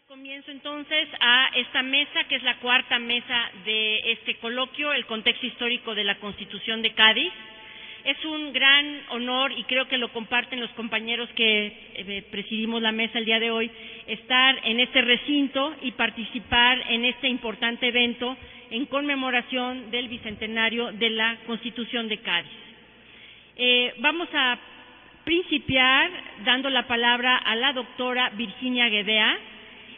Comienzo entonces a esta mesa, que es la cuarta mesa de este coloquio, el contexto histórico de la Constitución de Cádiz. Es un gran honor, y creo que lo comparten los compañeros que presidimos la mesa el día de hoy, estar en este recinto y participar en este importante evento en conmemoración del bicentenario de la Constitución de Cádiz. Vamos a principiar dando la palabra a la doctora Virginia Guedea.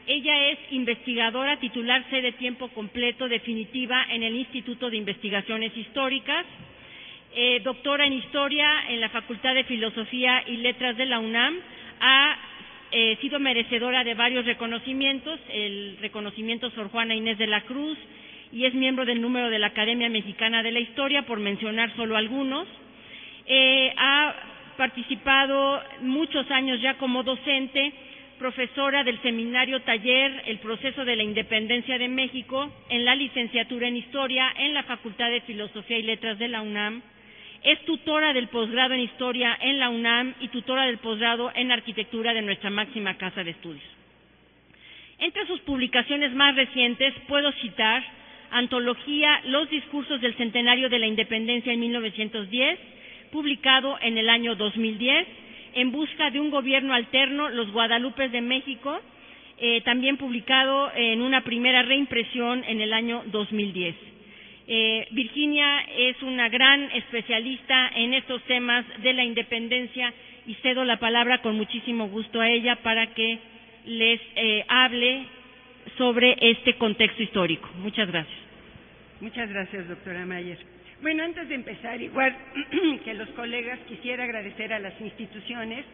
Ella es investigadora titular sede tiempo completo definitiva en el Instituto de Investigaciones Históricas, doctora en Historia en la Facultad de Filosofía y Letras de la UNAM, ha sido merecedora de varios reconocimientos, el reconocimiento Sor Juana Inés de la Cruz, y es miembro del número de la Academia Mexicana de la Historia, por mencionar solo algunos. Ha participado muchos años ya como docente, profesora del seminario taller El proceso de la independencia de México, en la licenciatura en Historia en la Facultad de Filosofía y Letras de la UNAM, es tutora del posgrado en Historia en la UNAM y tutora del posgrado en Arquitectura de nuestra máxima casa de estudios. Entre sus publicaciones más recientes puedo citar Antología Los discursos del centenario de la independencia en 1910, publicado en el año 2010, En busca de un gobierno alterno, Los Guadalupes de México, también publicado en una primera reimpresión en el año 2010. Virginia es una gran especialista en estos temas de la independencia y cedo la palabra con muchísimo gusto a ella para que les hable sobre este contexto histórico. Muchas gracias. Muchas gracias, doctora Mayer. Bueno, antes de empezar, igual que los colegas, quisiera agradecer a las instituciones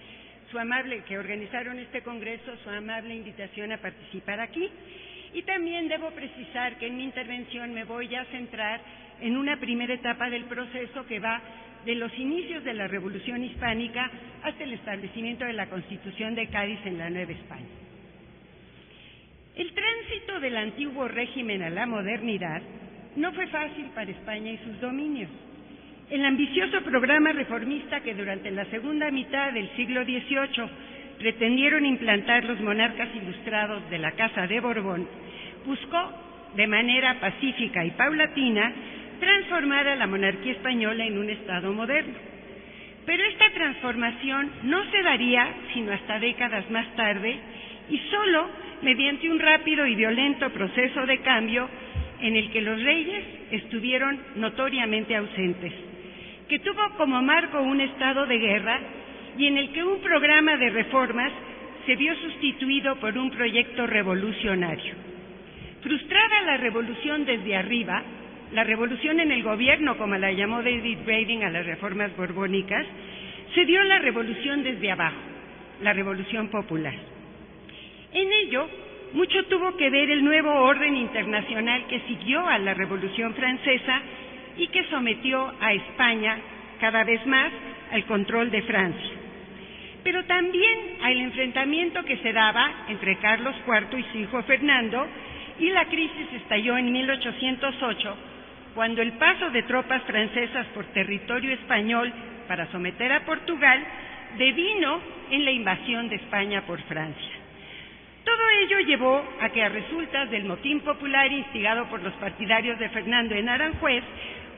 que organizaron este congreso, su amable invitación a participar aquí. Y también debo precisar que en mi intervención me voy a centrar en una primera etapa del proceso que va de los inicios de la Revolución Hispánica hasta el establecimiento de la Constitución de Cádiz en la Nueva España. El tránsito del antiguo régimen a la modernidad no fue fácil para España y sus dominios. El ambicioso programa reformista que durante la segunda mitad del siglo XVIII pretendieron implantar los monarcas ilustrados de la Casa de Borbón buscó, de manera pacífica y paulatina, transformar a la monarquía española en un Estado moderno. Pero esta transformación no se daría sino hasta décadas más tarde y solo mediante un rápido y violento proceso de cambio en el que los reyes estuvieron notoriamente ausentes, que tuvo como marco un estado de guerra y en el que un programa de reformas se vio sustituido por un proyecto revolucionario. Frustrada la revolución desde arriba, la revolución en el gobierno, como la llamó David Brading a las reformas borbónicas, se dio la revolución desde abajo, la revolución popular. En ello, mucho tuvo que ver el nuevo orden internacional que siguió a la Revolución Francesa y que sometió a España cada vez más al control de Francia. Pero también al enfrentamiento que se daba entre Carlos IV y su hijo Fernando, y la crisis estalló en 1808, cuando el paso de tropas francesas por territorio español para someter a Portugal devino en la invasión de España por Francia. Todo ello llevó a que, a resultas del motín popular instigado por los partidarios de Fernando en Aranjuez,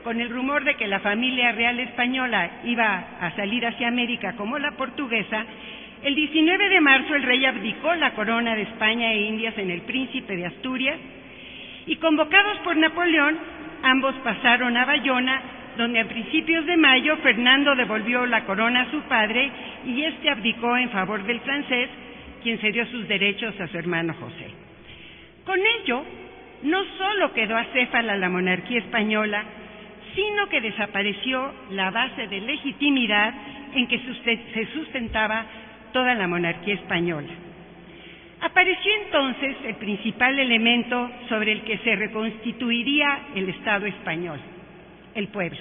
con el rumor de que la familia real española iba a salir hacia América como la portuguesa, el 19 de marzo el rey abdicó la corona de España e Indias en el príncipe de Asturias y, convocados por Napoleón, ambos pasaron a Bayona, donde a principios de mayo Fernando devolvió la corona a su padre y éste abdicó en favor del francés, quien cedió sus derechos a su hermano José. Con ello, no solo quedó acéfala la monarquía española, sino que desapareció la base de legitimidad en que se sustentaba toda la monarquía española. Apareció entonces el principal elemento sobre el que se reconstituiría el Estado español, el pueblo.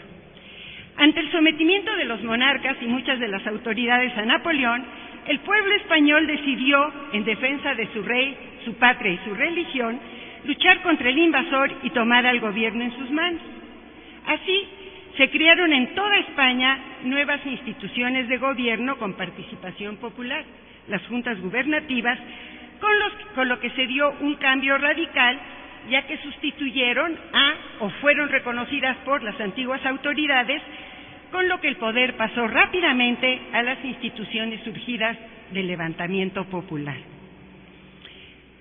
Ante el sometimiento de los monarcas y muchas de las autoridades a Napoleón, el pueblo español decidió, en defensa de su rey, su patria y su religión, luchar contra el invasor y tomar al gobierno en sus manos. Así, se crearon en toda España nuevas instituciones de gobierno con participación popular, las juntas gubernativas, con lo que se dio un cambio radical, ya que sustituyeron o fueron reconocidas por las antiguas autoridades, con lo que el poder pasó rápidamente a las instituciones surgidas del levantamiento popular.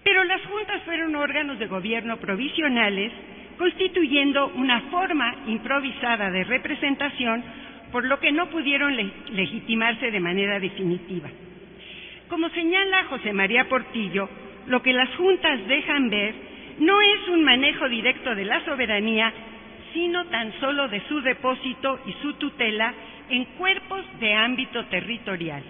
Pero las juntas fueron órganos de gobierno provisionales, constituyendo una forma improvisada de representación, por lo que no pudieron legitimarse de manera definitiva. Como señala José María Portillo, lo que las juntas dejan ver no es un manejo directo de la soberanía, sino tan solo de su depósito y su tutela en cuerpos de ámbito territorial.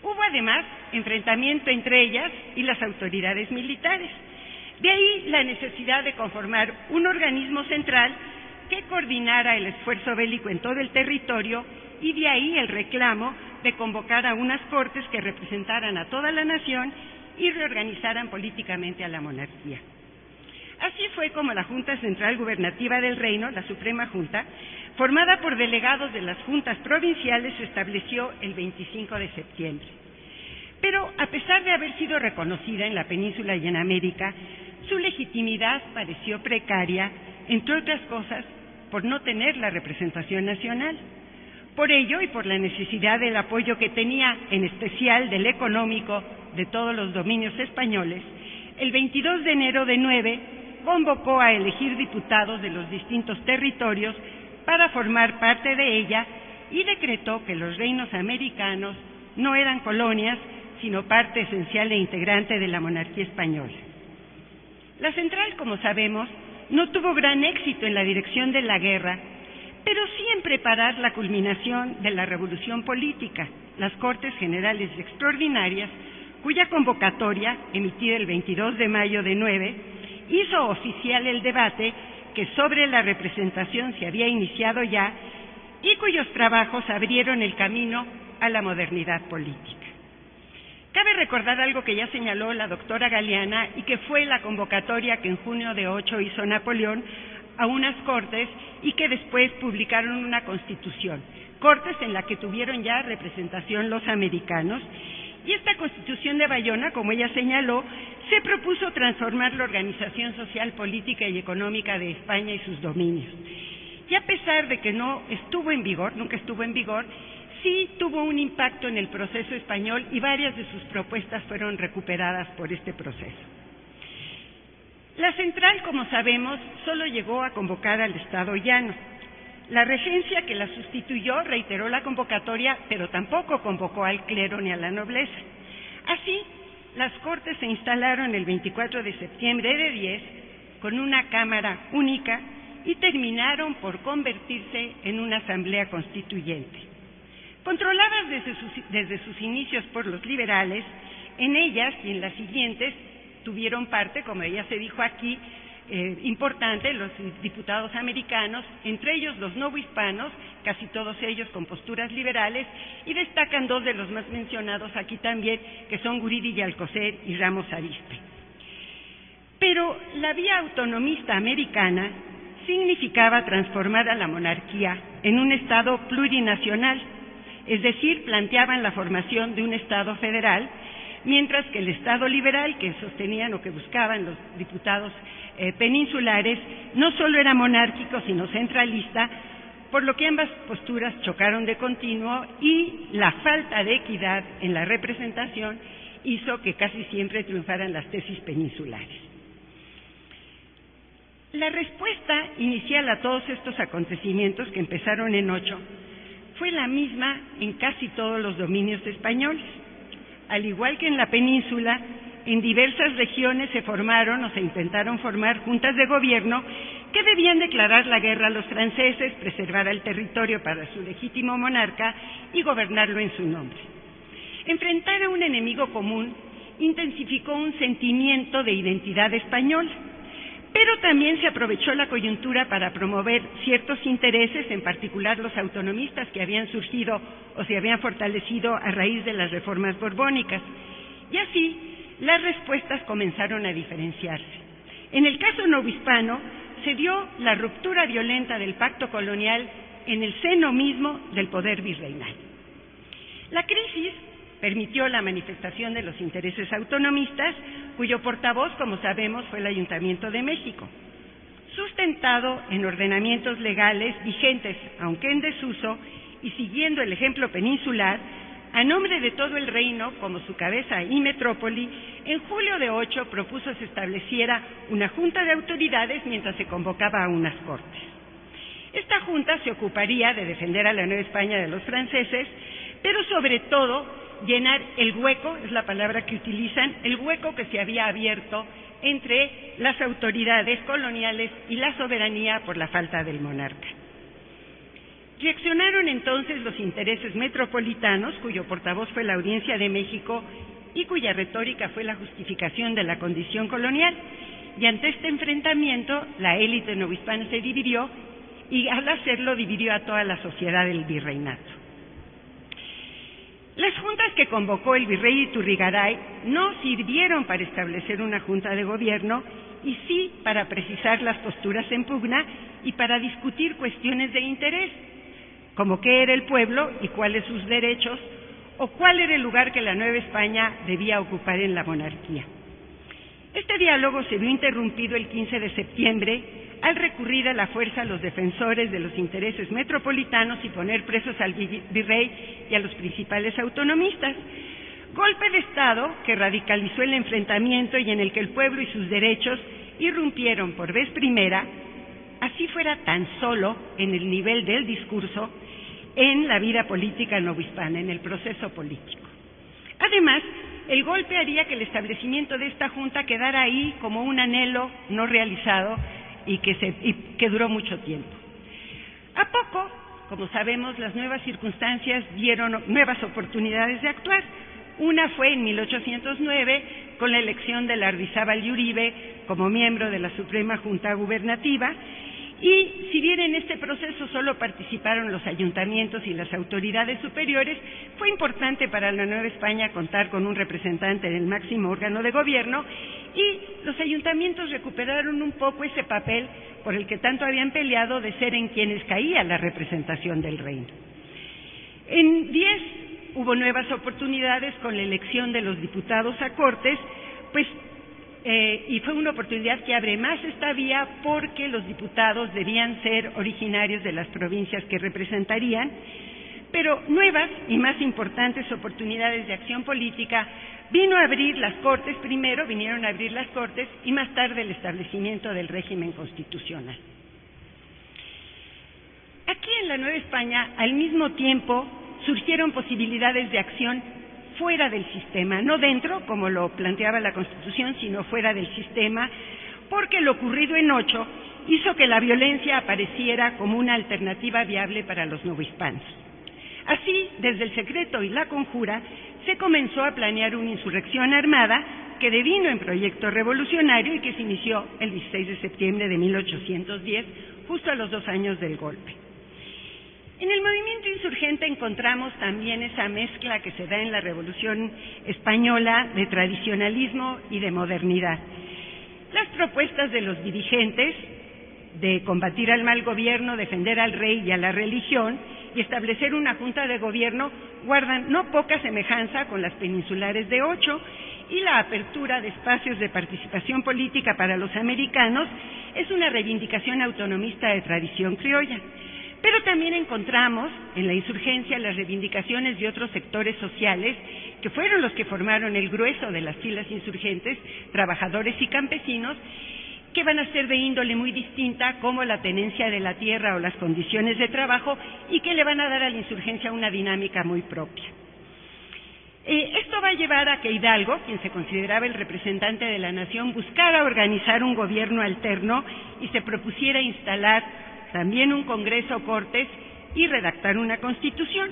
Hubo además enfrentamiento entre ellas y las autoridades militares. De ahí la necesidad de conformar un organismo central que coordinara el esfuerzo bélico en todo el territorio, y de ahí el reclamo de convocar a unas cortes que representaran a toda la nación y reorganizaran políticamente a la monarquía. Así fue como la Junta Central Gubernativa del Reino, la Suprema Junta, formada por delegados de las juntas provinciales, se estableció el 25 de septiembre. Pero a pesar de haber sido reconocida en la península y en América, su legitimidad pareció precaria, entre otras cosas, por no tener la representación nacional. Por ello, y por la necesidad del apoyo que tenía, en especial del económico, de todos los dominios españoles, el 22 de enero de 9 convocó a elegir diputados de los distintos territorios para formar parte de ella y decretó que los reinos americanos no eran colonias, sino parte esencial e integrante de la monarquía española. La central, como sabemos, no tuvo gran éxito en la dirección de la guerra, pero sí en preparar la culminación de la revolución política, las Cortes Generales Extraordinarias, cuya convocatoria, emitida el 22 de mayo de 9, hizo oficial el debate que sobre la representación se había iniciado ya y cuyos trabajos abrieron el camino a la modernidad política. Cabe recordar algo que ya señaló la doctora Galeana y que fue la convocatoria que en junio de 8 hizo Napoleón a unas cortes y que después publicaron una constitución, cortes en la que tuvieron ya representación los americanos, y esta constitución de Bayona, como ella señaló, se propuso transformar la organización social, política y económica de España y sus dominios. Y a pesar de que no estuvo en vigor, nunca estuvo en vigor, sí tuvo un impacto en el proceso español y varias de sus propuestas fueron recuperadas por este proceso. La central, como sabemos, solo llegó a convocar al Estado llano. La regencia que la sustituyó reiteró la convocatoria, pero tampoco convocó al clero ni a la nobleza. Así, las Cortes se instalaron el 24 de septiembre de 10 con una Cámara única y terminaron por convertirse en una asamblea constituyente. Controladas desde sus inicios por los liberales, en ellas y en las siguientes tuvieron parte, como ya se dijo aquí, importante, los diputados americanos, entre ellos los novohispanos, casi todos ellos con posturas liberales, y destacan dos de los más mencionados aquí también, que son Guridi y Alcocer y Ramos Arizpe. Pero la vía autonomista americana significaba transformar a la monarquía en un Estado plurinacional, es decir, planteaban la formación de un Estado federal, mientras que el Estado liberal que sostenían o que buscaban los diputados peninsulares no solo era monárquico, sino centralista, por lo que ambas posturas chocaron de continuo y la falta de equidad en la representación hizo que casi siempre triunfaran las tesis peninsulares. La respuesta inicial a todos estos acontecimientos, que empezaron en 8, fue la misma en casi todos los dominios españoles. Al igual que en la península, en diversas regiones se formaron o se intentaron formar juntas de gobierno que debían declarar la guerra a los franceses, preservar el territorio para su legítimo monarca y gobernarlo en su nombre. Enfrentar a un enemigo común intensificó un sentimiento de identidad española, pero también se aprovechó la coyuntura para promover ciertos intereses, en particular los autonomistas que habían surgido o se habían fortalecido a raíz de las reformas borbónicas. Y así, las respuestas comenzaron a diferenciarse. En el caso novohispano, se dio la ruptura violenta del pacto colonial en el seno mismo del poder virreinal. La crisis permitió la manifestación de los intereses autonomistas, cuyo portavoz, como sabemos, fue el Ayuntamiento de México. Sustentado en ordenamientos legales vigentes, aunque en desuso, y siguiendo el ejemplo peninsular, a nombre de todo el reino, como su cabeza y metrópoli, en julio de 8 propuso se estableciera una junta de autoridades mientras se convocaba a unas cortes. Esta junta se ocuparía de defender a la Nueva España de los franceses, pero sobre todo llenar el hueco, es la palabra que utilizan, el hueco que se había abierto entre las autoridades coloniales y la soberanía por la falta del monarca. Reaccionaron entonces los intereses metropolitanos, cuyo portavoz fue la Audiencia de México y cuya retórica fue la justificación de la condición colonial, y ante este enfrentamiento la élite novohispana se dividió y al hacerlo dividió a toda la sociedad del virreinato. Las juntas que convocó el virrey Iturrigaray no sirvieron para establecer una junta de gobierno y sí para precisar las posturas en pugna y para discutir cuestiones de interés, como qué era el pueblo y cuáles sus derechos, o cuál era el lugar que la Nueva España debía ocupar en la monarquía. Este diálogo se vio interrumpido el 15 de septiembre al recurrir a la fuerza a los defensores de los intereses metropolitanos y poner presos al virrey y a los principales autonomistas. Golpe de Estado que radicalizó el enfrentamiento y en el que el pueblo y sus derechos irrumpieron por vez primera, así fuera tan solo en el nivel del discurso, en la vida política novohispana, en el proceso político. Además, el golpe haría que el establecimiento de esta junta quedara ahí como un anhelo no realizado y que duró mucho tiempo. A poco, como sabemos, las nuevas circunstancias dieron nuevas oportunidades de actuar. Una fue en 1809, con la elección de Lardizábal y Uribe como miembro de la Suprema Junta Gubernativa, y si bien en este proceso solo participaron los ayuntamientos y las autoridades superiores, fue importante para la Nueva España contar con un representante del máximo órgano de gobierno, y los ayuntamientos recuperaron un poco ese papel por el que tanto habían peleado de ser en quienes caía la representación del reino. En 10 hubo nuevas oportunidades con la elección de los diputados a Cortes, y fue una oportunidad que abre más esta vía porque los diputados debían ser originarios de las provincias que representarían, pero nuevas y más importantes oportunidades de acción política vinieron a abrir las Cortes y más tarde el establecimiento del régimen constitucional. Aquí en la Nueva España, al mismo tiempo, surgieron posibilidades de acción fuera del sistema, no dentro, como lo planteaba la Constitución, sino fuera del sistema, porque lo ocurrido en 8 hizo que la violencia apareciera como una alternativa viable para los novohispanos. Así, desde el secreto y la conjura, se comenzó a planear una insurrección armada que devino en proyecto revolucionario y que se inició el 16 de septiembre de 1810, justo a los 2 años del golpe. En el movimiento insurgente encontramos también esa mezcla que se da en la Revolución Española de tradicionalismo y de modernidad. Las propuestas de los dirigentes de combatir al mal gobierno, defender al rey y a la religión y establecer una junta de gobierno guardan no poca semejanza con las peninsulares de 8, y la apertura de espacios de participación política para los americanos es una reivindicación autonomista de tradición criolla. Pero también encontramos en la insurgencia las reivindicaciones de otros sectores sociales que fueron los que formaron el grueso de las filas insurgentes, trabajadores y campesinos, que van a ser de índole muy distinta, como la tenencia de la tierra o las condiciones de trabajo, y que le van a dar a la insurgencia una dinámica muy propia. Esto va a llevar a que Hidalgo, quien se consideraba el representante de la nación, buscara organizar un gobierno alterno y se propusiera instalar también un Congreso Cortes y redactar una Constitución,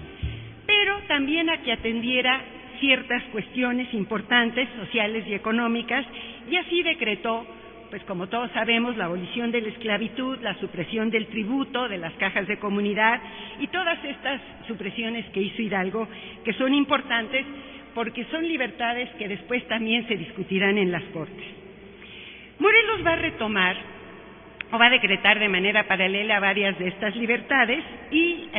pero también a que atendiera ciertas cuestiones importantes, sociales y económicas, y así decretó, pues como todos sabemos, la abolición de la esclavitud, la supresión del tributo, de las cajas de comunidad y todas estas supresiones que hizo Hidalgo, que son importantes porque son libertades que después también se discutirán en las Cortes. Morelos va a retomar o va a decretar de manera paralela varias de estas libertades y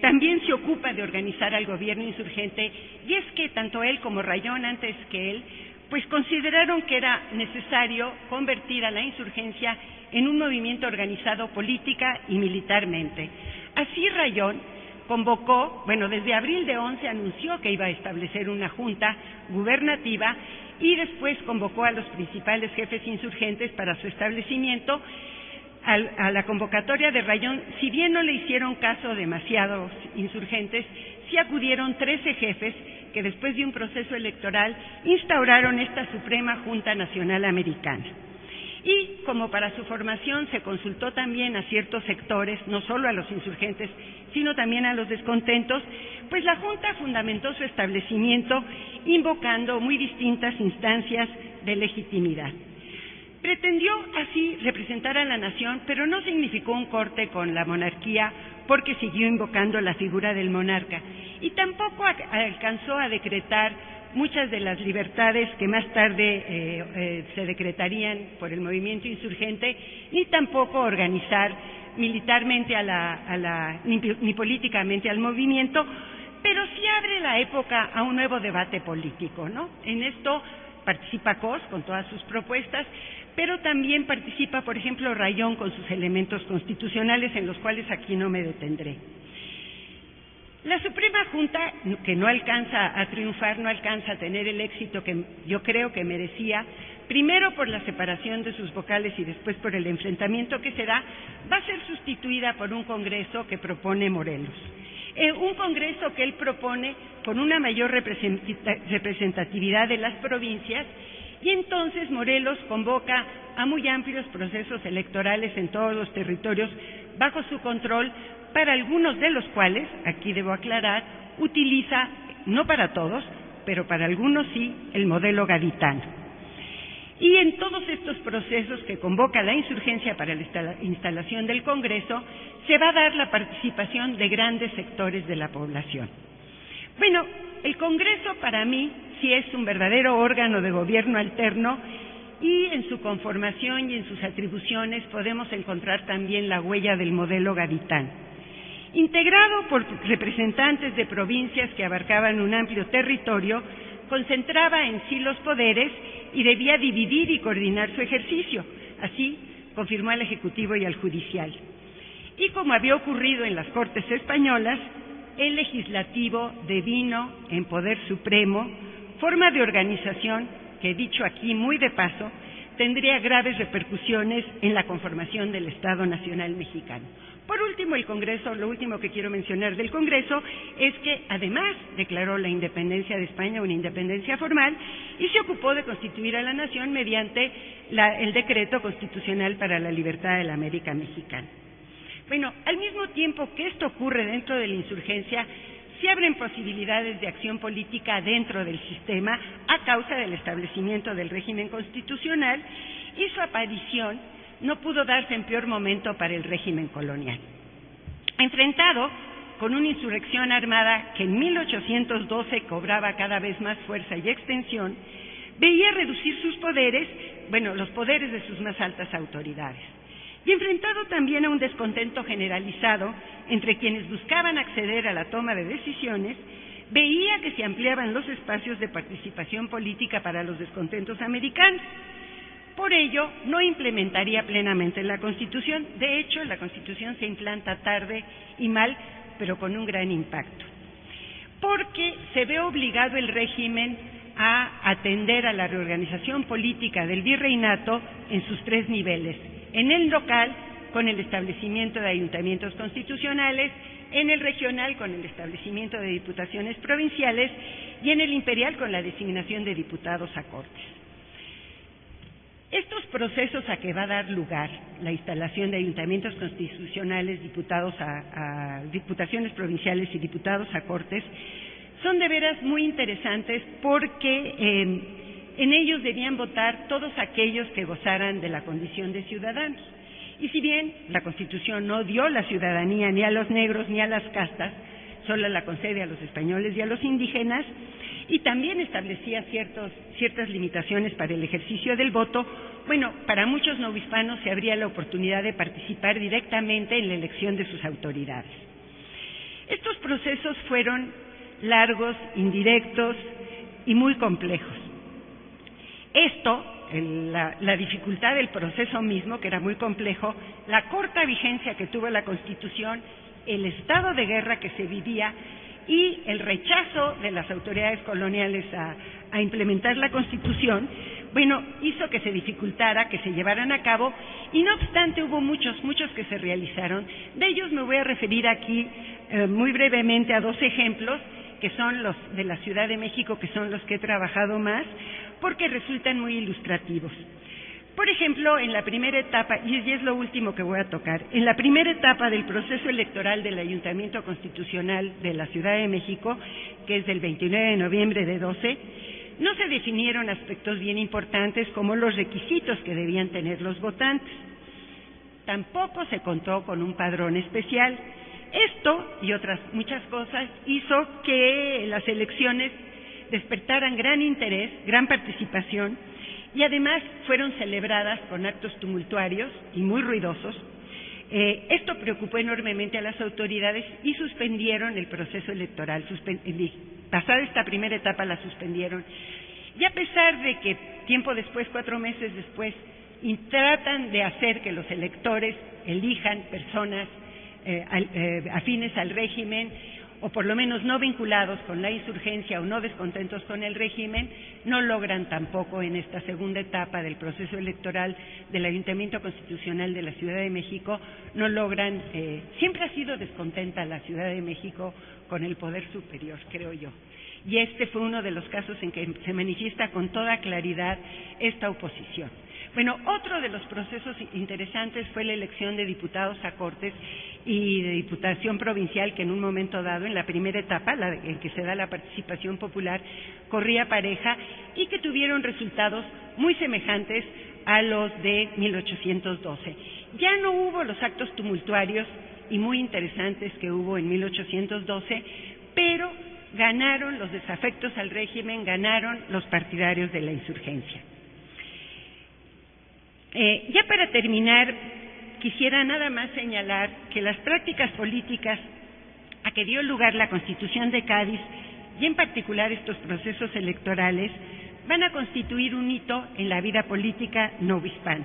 también se ocupa de organizar al gobierno insurgente, y es que tanto él como Rayón antes que él, pues consideraron que era necesario convertir a la insurgencia en un movimiento organizado política y militarmente. Así Rayón convocó, desde abril de 11 anunció que iba a establecer una junta gubernativa y después convocó a los principales jefes insurgentes para su establecimiento. A la convocatoria de Rayón, si bien no le hicieron caso demasiados insurgentes, sí acudieron 13 jefes que después de un proceso electoral instauraron esta Suprema Junta Nacional Americana. Y como para su formación se consultó también a ciertos sectores, no solo a los insurgentes, sino también a los descontentos, pues la Junta fundamentó su establecimiento invocando muy distintas instancias de legitimidad. Pretendió así representar a la nación, pero no significó un corte con la monarquía porque siguió invocando la figura del monarca y tampoco alcanzó a decretar muchas de las libertades que más tarde se decretarían por el movimiento insurgente, ni tampoco organizar militarmente ni políticamente al movimiento, pero sí abre la época a un nuevo debate político, ¿no? En esto participa Cos con todas sus propuestas, pero también participa, por ejemplo, Rayón con sus elementos constitucionales, en los cuales aquí no me detendré. La Suprema Junta, que no alcanza a triunfar, no alcanza a tener el éxito que yo creo que merecía, primero por la separación de sus vocales y después por el enfrentamiento que se da, va a ser sustituida por un Congreso que propone Morelos. Un Congreso que él propone con una mayor representatividad de las provincias, y entonces Morelos convoca a muy amplios procesos electorales en todos los territorios bajo su control, para algunos de los cuales, aquí debo aclarar, utiliza, no para todos, pero para algunos sí, el modelo gaditano. Y en todos estos procesos que convoca la insurgencia para la instalación del Congreso, se va a dar la participación de grandes sectores de la población. Bueno, el Congreso para mí sí es un verdadero órgano de gobierno alterno, y en su conformación y en sus atribuciones podemos encontrar también la huella del modelo gaditano. Integrado por representantes de provincias que abarcaban un amplio territorio, concentraba en sí los poderes y debía dividir y coordinar su ejercicio. Así confirmó al Ejecutivo y al Judicial. Y como había ocurrido en las Cortes españolas, el Legislativo devino en poder supremo, forma de organización que, dicho aquí muy de paso, tendría graves repercusiones en la conformación del Estado Nacional Mexicano. Por último, el Congreso, lo último que quiero mencionar del Congreso es que además declaró la independencia de España, una independencia formal, y se ocupó de constituir a la nación mediante el decreto constitucional para la libertad de la América Mexicana. Bueno, al mismo tiempo que esto ocurre dentro de la insurgencia, se abren posibilidades de acción política dentro del sistema a causa del establecimiento del régimen constitucional, y su aparición no pudo darse en peor momento para el régimen colonial. Enfrentado con una insurrección armada que en 1812 cobraba cada vez más fuerza y extensión, veía reducir sus poderes, los poderes de sus más altas autoridades. Y enfrentado también a un descontento generalizado entre quienes buscaban acceder a la toma de decisiones, veía que se ampliaban los espacios de participación política para los descontentos americanos. Por ello, no implementaría plenamente la Constitución. De hecho, la Constitución se implanta tarde y mal, pero con un gran impacto, porque se ve obligado el régimen a atender a la reorganización política del virreinato en sus tres niveles: en el local, con el establecimiento de ayuntamientos constitucionales; en el regional, con el establecimiento de diputaciones provinciales; y en el imperial, con la designación de diputados a Cortes. Estos procesos a que va a dar lugar la instalación de ayuntamientos constitucionales, diputaciones provinciales y diputados a Cortes son de veras muy interesantes, porque en ellos debían votar todos aquellos que gozaran de la condición de ciudadanos. Y si bien la Constitución no dio la ciudadanía ni a los negros ni a las castas, solo la concede a los españoles y a los indígenas, y también establecía ciertas limitaciones para el ejercicio del voto, para muchos novohispanos se abría la oportunidad de participar directamente en la elección de sus autoridades. procesos fueron largos, indirectos y muy complejos. Esto, la dificultad del proceso mismo, que era muy complejo, la corta vigencia que tuvo la Constitución, el estado de guerra que se vivía y el rechazo de las autoridades coloniales a implementar la Constitución, bueno, hizo que se dificultara, que se llevaran a cabo, y no obstante hubo muchos que se realizaron. De ellos me voy a referir aquí muy brevemente a 2 ejemplos, que son los de la Ciudad de México, que son los que he trabajado más, porque resultan muy ilustrativos. Por ejemplo, en la primera etapa, y es lo último que voy a tocar, en la primera etapa del proceso electoral del Ayuntamiento Constitucional de la Ciudad de México, que es del 29 de noviembre de 12, no se definieron aspectos bien importantes como los requisitos que debían tener los votantes. Tampoco se contó con un padrón especial. Esto y otras muchas cosas hizo que las elecciones despertaran gran interés, gran participación, y además fueron celebradas con actos tumultuarios y muy ruidosos. Esto preocupó enormemente a las autoridades y suspendieron el proceso electoral. Pasada esta primera etapa la suspendieron. Y a pesar de que tiempo después, 4 meses después, tratan de hacer que los electores elijan personas afines al régimen, o por lo menos no vinculados con la insurgencia o no descontentos con el régimen, no logran tampoco en esta segunda etapa del proceso electoral del Ayuntamiento Constitucional de la Ciudad de México, no logran, siempre ha sido descontenta la Ciudad de México con el poder superior, creo yo. Y este fue uno de los casos en que se manifiesta con toda claridad esta oposición. Bueno, otro de los procesos interesantes fue la elección de diputados a Cortes y de Diputación Provincial, que en un momento dado, en la primera etapa, en que se da la participación popular, corría pareja y que tuvieron resultados muy semejantes a los de 1812. Ya no hubo los actos tumultuarios y muy interesantes que hubo en 1812, pero ganaron los desafectos al régimen, ganaron los partidarios de la insurgencia. Ya para terminar, quisiera nada más señalar que las prácticas políticas a que dio lugar la Constitución de Cádiz, y en particular estos procesos electorales, van a constituir un hito en la vida política novohispana.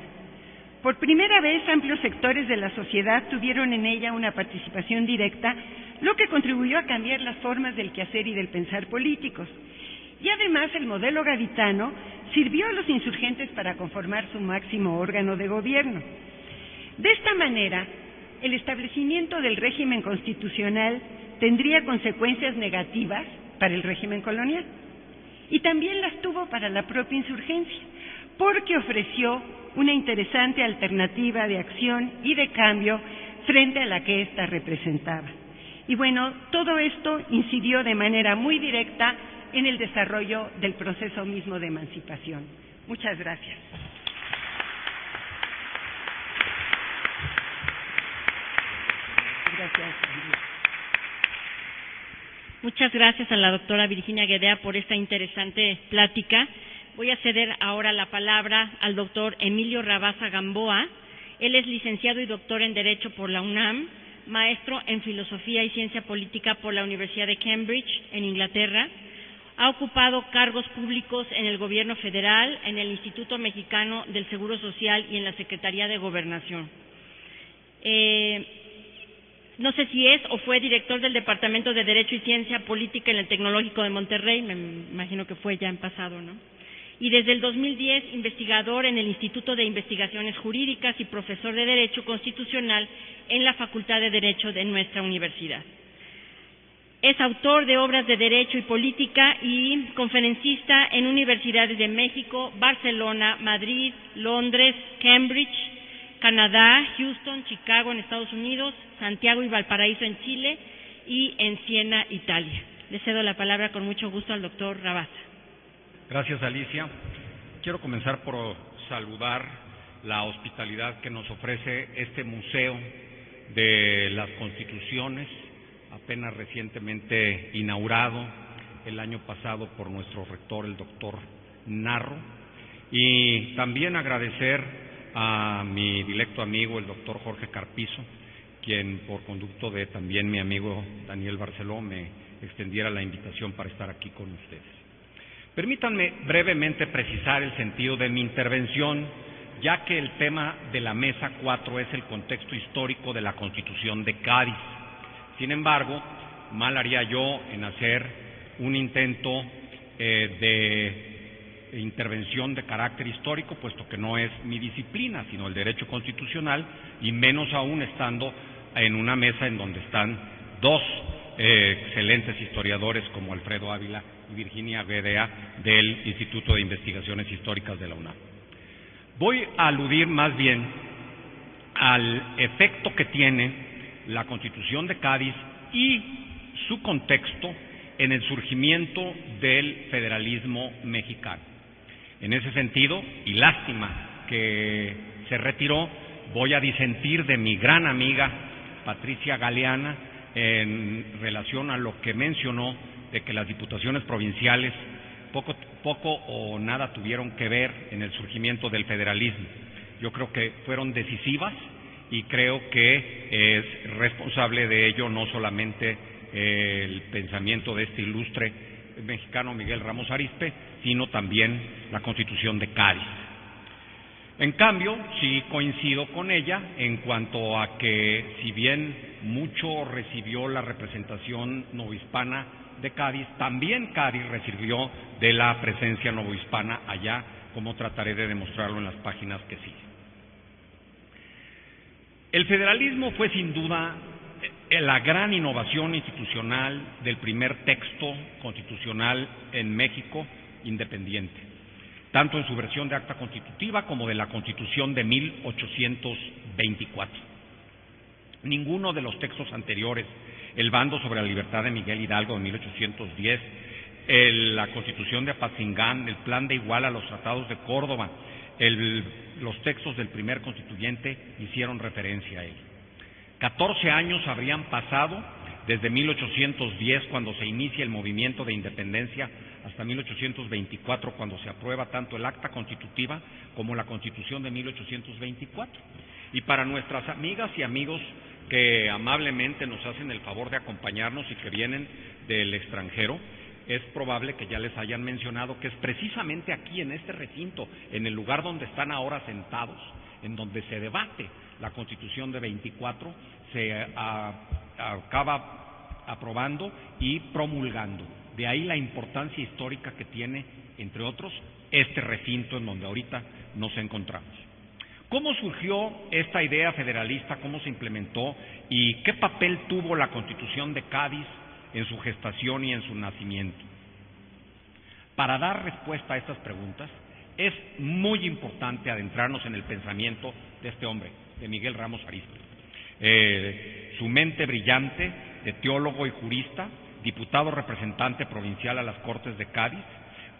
Por primera vez, amplios sectores de la sociedad tuvieron en ella una participación directa, lo que contribuyó a cambiar las formas del quehacer y del pensar políticos. Y además el modelo gaditano sirvió a los insurgentes para conformar su máximo órgano de gobierno. De esta manera, el establecimiento del régimen constitucional tendría consecuencias negativas para el régimen colonial y también las tuvo para la propia insurgencia, porque ofreció una interesante alternativa de acción y de cambio frente a la que ésta representaba. Y bueno, todo esto incidió de manera muy directa en el desarrollo del proceso mismo de emancipación. Muchas gracias. Gracias. Muchas gracias a la doctora Virginia Guedea por esta interesante plática. Voy a ceder ahora la palabra al doctor Emilio Rabasa Gamboa. Él es licenciado y doctor en Derecho por la UNAM, maestro en Filosofía y Ciencia Política por la Universidad de Cambridge, en Inglaterra. Ha ocupado cargos públicos en el Gobierno Federal, en el Instituto Mexicano del Seguro Social y en la Secretaría de Gobernación. No sé si es o fue director del Departamento de Derecho y Ciencia Política en el Tecnológico de Monterrey, me imagino que fue ya en pasado, ¿no? Y desde el 2010, investigador en el Instituto de Investigaciones Jurídicas y profesor de Derecho Constitucional en la Facultad de Derecho de nuestra universidad. Es autor de obras de Derecho y Política y conferencista en universidades de México, Barcelona, Madrid, Londres, Cambridge, Canadá, Houston, Chicago en Estados Unidos, Santiago y Valparaíso en Chile y en Siena, Italia. Le cedo la palabra con mucho gusto al doctor Rabasa. Gracias, Alicia. Quiero comenzar por saludar la hospitalidad que nos ofrece este Museo de las Constituciones, apenas recientemente inaugurado el año pasado por nuestro rector, el doctor Narro, y también agradecer a mi directo amigo, el doctor Jorge Carpizo, quien por conducto de también mi amigo Daniel Barceló me extendiera la invitación para estar aquí con ustedes. Permítanme brevemente precisar el sentido de mi intervención, ya que el tema de la Mesa 4 es el contexto histórico de la Constitución de Cádiz. Sin embargo, mal haría yo en hacer un intento de intervención de carácter histórico, puesto que no es mi disciplina, sino el derecho constitucional, y menos aún estando en una mesa en donde están dos excelentes historiadores como Alfredo Ávila y Virginia Gadea del Instituto de Investigaciones Históricas de la UNAM. Voy a aludir más bien al efecto que tiene la Constitución de Cádiz y su contexto en el surgimiento del federalismo mexicano. En ese sentido, y lástima que se retiró, voy a disentir de mi gran amiga Patricia Galeana en relación a lo que mencionó de que las diputaciones provinciales poco o nada tuvieron que ver en el surgimiento del federalismo. Yo creo que fueron decisivas y creo que es responsable de ello no solamente el pensamiento de este ilustre mexicano Miguel Ramos Arizpe, sino también la Constitución de Cádiz. En cambio, sí coincido con ella en cuanto a que, si bien mucho recibió la representación novohispana de Cádiz, también Cádiz recibió de la presencia novohispana allá, como trataré de demostrarlo en las páginas que siguen. El federalismo fue sin duda la gran innovación institucional del primer texto constitucional en México independiente, tanto en su versión de acta constitutiva como de la Constitución de 1824. Ninguno de los textos anteriores, el bando sobre la libertad de Miguel Hidalgo de 1810, la Constitución de Apatzingán, el plan de Iguala, los tratados de Córdoba, los textos del primer constituyente hicieron referencia a él. 14 años habrían pasado desde 1810, cuando se inicia el movimiento de independencia, hasta 1824, cuando se aprueba tanto el acta constitutiva como la Constitución de 1824. Y para nuestras amigas y amigos que amablemente nos hacen el favor de acompañarnos y que vienen del extranjero, es probable que ya les hayan mencionado que es precisamente aquí, en este recinto, en el lugar donde están ahora sentados, en donde se debate la Constitución de 24, se acaba aprobando y promulgando. De ahí la importancia histórica que tiene, entre otros, este recinto en donde ahorita nos encontramos. ¿Cómo surgió esta idea federalista? ¿Cómo se implementó? ¿Y qué papel tuvo la Constitución de Cádiz en su gestación y en su nacimiento? Para dar respuesta a estas preguntas, es muy importante adentrarnos en el pensamiento de este hombre, de Miguel Ramos Arizpe. Su mente brillante de teólogo y jurista, diputado representante provincial a las Cortes de Cádiz,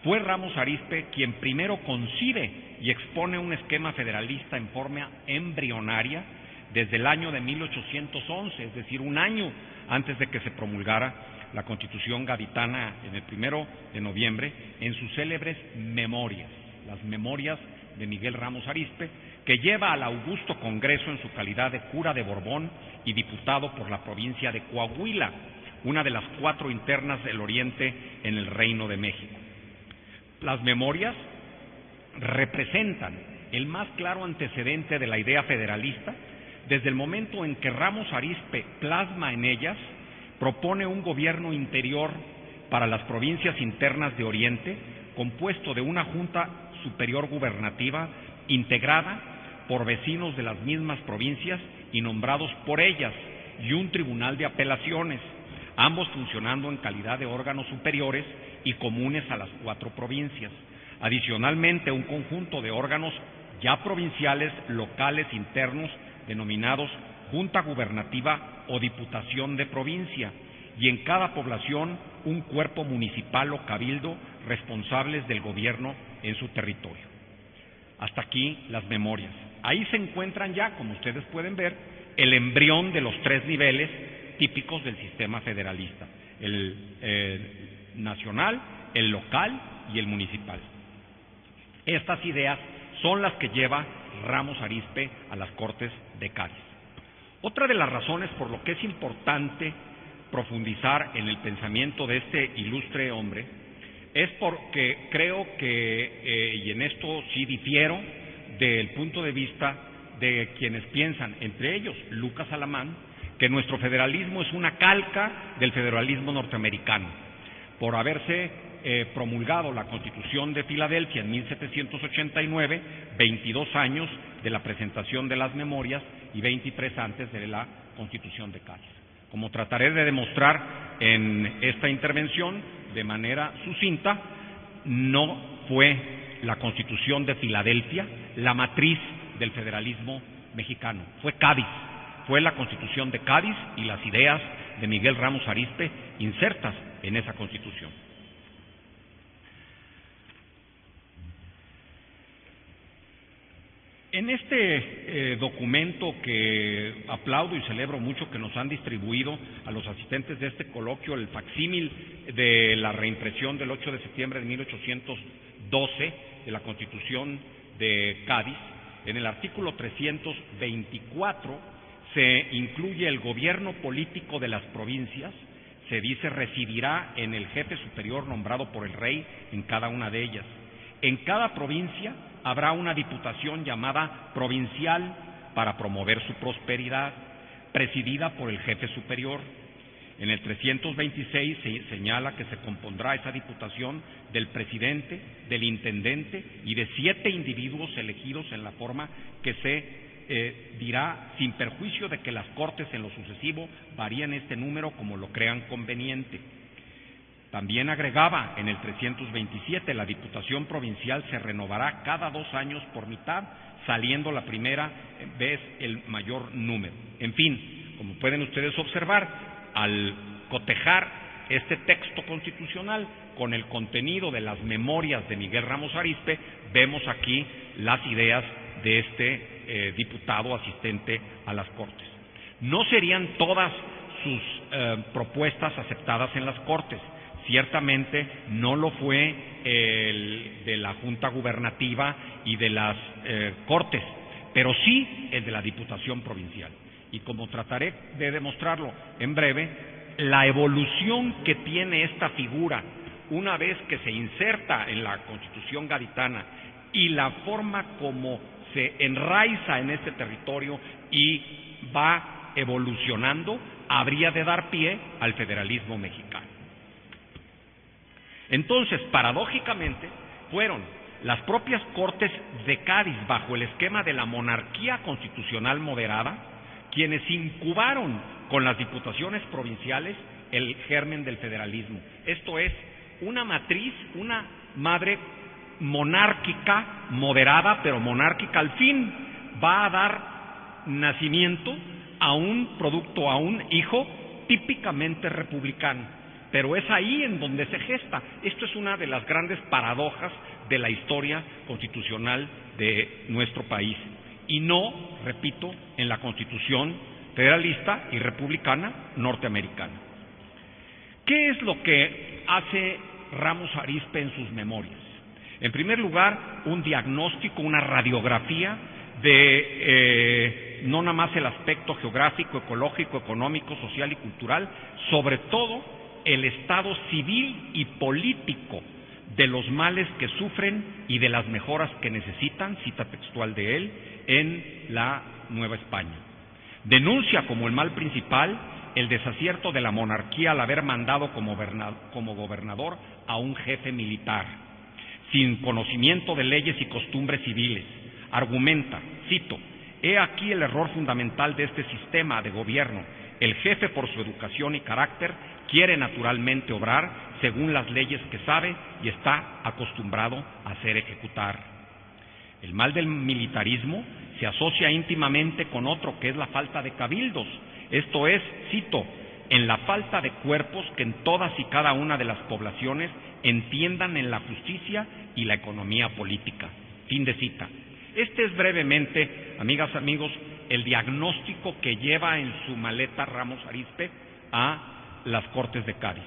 fue Ramos Arizpe quien primero concibe y expone un esquema federalista en forma embrionaria desde el año de 1811, es decir, un año antes de que se promulgara la Constitución gaditana en el 1 de noviembre, en sus célebres memorias, las memorias de Miguel Ramos Arizpe, que lleva al augusto Congreso en su calidad de cura de Borbón y diputado por la provincia de Coahuila, una de las 4 internas del Oriente en el Reino de México. Las memorias representan el más claro antecedente de la idea federalista desde el momento en que Ramos Arizpe plasma en ellas, propone un gobierno interior para las provincias internas de Oriente, compuesto de una Junta Superior Gubernativa integrada por vecinos de las mismas provincias y nombrados por ellas, y un tribunal de apelaciones, ambos funcionando en calidad de órganos superiores y comunes a las 4 provincias. Adicionalmente, un conjunto de órganos ya provinciales, locales, internos, denominados Junta Gubernativa o Diputación de Provincia, y en cada población un cuerpo municipal o cabildo responsables del gobierno en su territorio. Hasta aquí las memorias. Ahí se encuentran ya, como ustedes pueden ver, el embrión de los 3 niveles típicos del sistema federalista: el nacional, el local y el municipal. Estas ideas son las que lleva Ramos Arizpe a las Cortes de Cádiz. Otra de las razones por lo que es importante profundizar en el pensamiento de este ilustre hombre es porque creo que, y en esto sí difiero del punto de vista de quienes piensan, entre ellos Lucas Alamán, que nuestro federalismo es una calca del federalismo norteamericano, por haberse promulgado la Constitución de Filadelfia en 1789, 22 años de la presentación de las memorias y 23 antes de la Constitución de Cádiz. Como trataré de demostrar en esta intervención de manera sucinta, no fue la Constitución de Filadelfia la matriz del federalismo mexicano, fue Cádiz, fue la Constitución de Cádiz y las ideas de Miguel Ramos Arizpe insertas en esa Constitución. En este documento que aplaudo y celebro mucho que nos han distribuido a los asistentes de este coloquio, el facsímil de la reimpresión del 8 de septiembre de 1812 de la Constitución de Cádiz, en el artículo 324 se incluye el gobierno político de las provincias, se dice residirá en el jefe superior nombrado por el rey en cada una de ellas. En cada provincia habrá una diputación llamada provincial para promover su prosperidad, presidida por el jefe superior. En el 326 se señala que se compondrá esa diputación del presidente, del intendente y de 7 individuos elegidos en la forma que se dirá, sin perjuicio de que las Cortes en lo sucesivo varíen este número como lo crean conveniente. También agregaba en el 327, la Diputación Provincial se renovará cada 2 años por mitad, saliendo la primera vez el mayor número. En fin, como pueden ustedes observar, al cotejar este texto constitucional con el contenido de las memorias de Miguel Ramos Arizpe, vemos aquí las ideas de este diputado asistente a las Cortes. No serían todas sus propuestas aceptadas en las Cortes. Ciertamente no lo fue el de la Junta Gubernativa y de las Cortes, pero sí el de la Diputación Provincial. Y como trataré de demostrarlo en breve, la evolución que tiene esta figura una vez que se inserta en la Constitución gaditana y la forma como se enraiza en este territorio y va evolucionando, habría de dar pie al federalismo mexicano. Entonces, paradójicamente, fueron las propias Cortes de Cádiz, bajo el esquema de la monarquía constitucional moderada, quienes incubaron con las diputaciones provinciales el germen del federalismo. Esto es, una matriz, una madre monárquica, moderada, pero monárquica al fin, va a dar nacimiento a un producto, a un hijo típicamente republicano. Pero es ahí en donde se gesta. Esto es una de las grandes paradojas de la historia constitucional de nuestro país. Y no, repito, en la Constitución federalista y republicana norteamericana. ¿Qué es lo que hace Ramos Arizpe en sus memorias? En primer lugar, un diagnóstico, una radiografía de no nada más el aspecto geográfico, ecológico, económico, social y cultural, sobre todo el estado civil y político de los males que sufren y de las mejoras que necesitan, cita textual de él, en la Nueva España. Denuncia como el mal principal el desacierto de la monarquía al haber mandado como gobernador a un jefe militar, sin conocimiento de leyes y costumbres civiles. Argumenta, cito, «He aquí el error fundamental de este sistema de gobierno. El jefe, por su educación y carácter, quiere naturalmente obrar según las leyes que sabe y está acostumbrado a hacer ejecutar». El mal del militarismo se asocia íntimamente con otro, que es la falta de cabildos. Esto es, cito, «en la falta de cuerpos que en todas y cada una de las poblaciones entiendan en la justicia y la economía política». Fin de cita. Este es brevemente, amigas, amigos, el diagnóstico que lleva en su maleta Ramos Arizpe a las Cortes de Cádiz.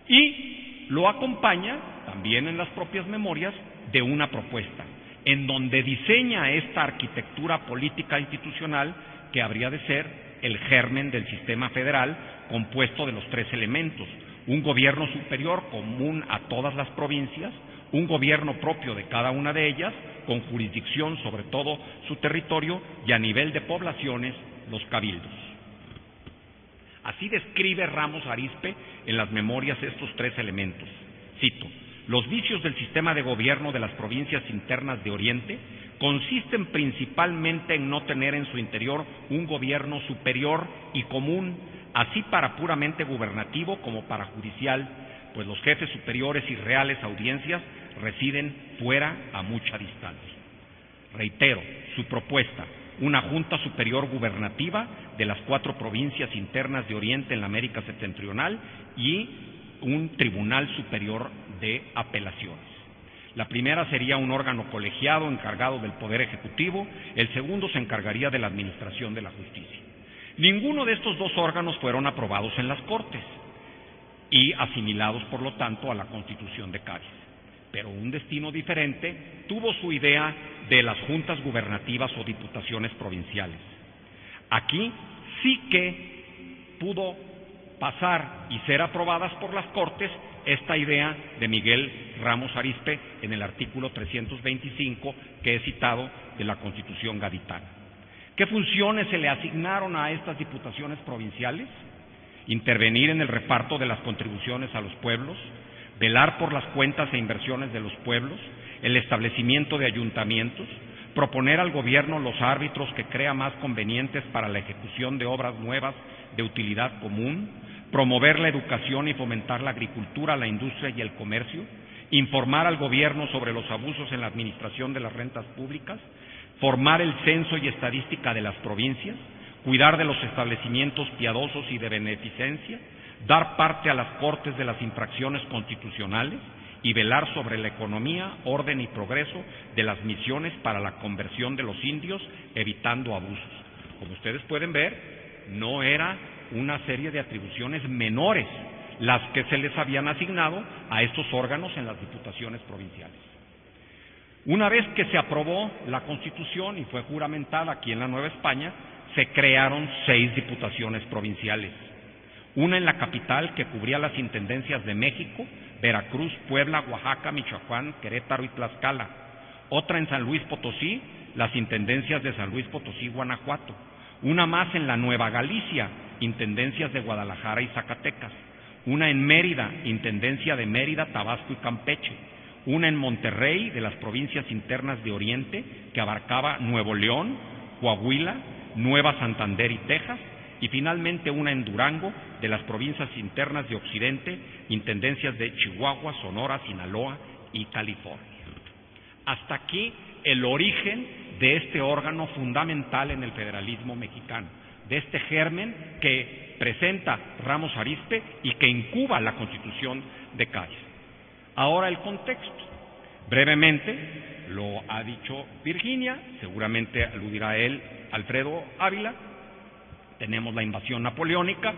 Y lo acompaña, también en las propias memorias, de una propuesta. en donde diseña esta arquitectura política institucional que habría de ser el germen del sistema federal, compuesto de los tres elementos: un gobierno superior común a todas las provincias, un gobierno propio de cada una de ellas, con jurisdicción sobre todo su territorio, y a nivel de poblaciones, los cabildos. Así describe Ramos Arizpe en las memorias estos tres elementos. Cito: los vicios del sistema de gobierno de las provincias internas de Oriente consisten principalmente en no tener en su interior un gobierno superior y común, así para puramente gubernativo como para judicial, pues los jefes superiores y reales audiencias residen fuera a mucha distancia. Reitero, su propuesta: una Junta Superior Gubernativa de las 4 provincias internas de Oriente en la América Septentrional y un Tribunal Superior de Apelaciones. La primera sería un órgano colegiado encargado del Poder Ejecutivo, el segundo se encargaría de la administración de la justicia. Ninguno de estos dos órganos fueron aprobados en las Cortes y asimilados, por lo tanto, a la Constitución de Cádiz. Pero un destino diferente tuvo su idea de las juntas gubernativas o diputaciones provinciales. Aquí sí que pudo pasar y ser aprobadas por las Cortes esta idea de Miguel Ramos Arizpe en el artículo 325 que he citado de la Constitución gaditana. ¿Qué funciones se le asignaron a estas diputaciones provinciales? Intervenir en el reparto de las contribuciones a los pueblos, velar por las cuentas e inversiones de los pueblos, el establecimiento de ayuntamientos, proponer al gobierno los árbitros que crea más convenientes para la ejecución de obras nuevas de utilidad común, promover la educación y fomentar la agricultura, la industria y el comercio, informar al gobierno sobre los abusos en la administración de las rentas públicas, formar el censo y estadística de las provincias, cuidar de los establecimientos piadosos y de beneficencia, dar parte a las Cortes de las infracciones constitucionales y velar sobre la economía, orden y progreso de las misiones para la conversión de los indios, evitando abusos. Como ustedes pueden ver, no era una serie de atribuciones menores las que se les habían asignado a estos órganos en las diputaciones provinciales. Una vez que se aprobó la Constitución y fue juramentada aquí en la Nueva España, se crearon 6 diputaciones provinciales. Una en la capital, que cubría las intendencias de México, Veracruz, Puebla, Oaxaca, Michoacán, Querétaro y Tlaxcala. Otra en San Luis Potosí, las intendencias de San Luis Potosí, Guanajuato. Una más en la Nueva Galicia, intendencias de Guadalajara y Zacatecas. Una en Mérida, intendencia de Mérida, Tabasco y Campeche. Una en Monterrey, de las provincias internas de Oriente, que abarcaba Nuevo León, Coahuila, Nueva Santander y Texas. Y finalmente una en Durango, de las provincias internas de Occidente, intendencias de Chihuahua, Sonora, Sinaloa y California. Hasta aquí el origen de este órgano fundamental en el federalismo mexicano, de este germen que presenta Ramos Arizpe y que incuba la Constitución de Cádiz. Ahora el contexto. Brevemente, lo ha dicho Virginia, seguramente aludirá él, Alfredo Ávila. Tenemos la invasión napoleónica,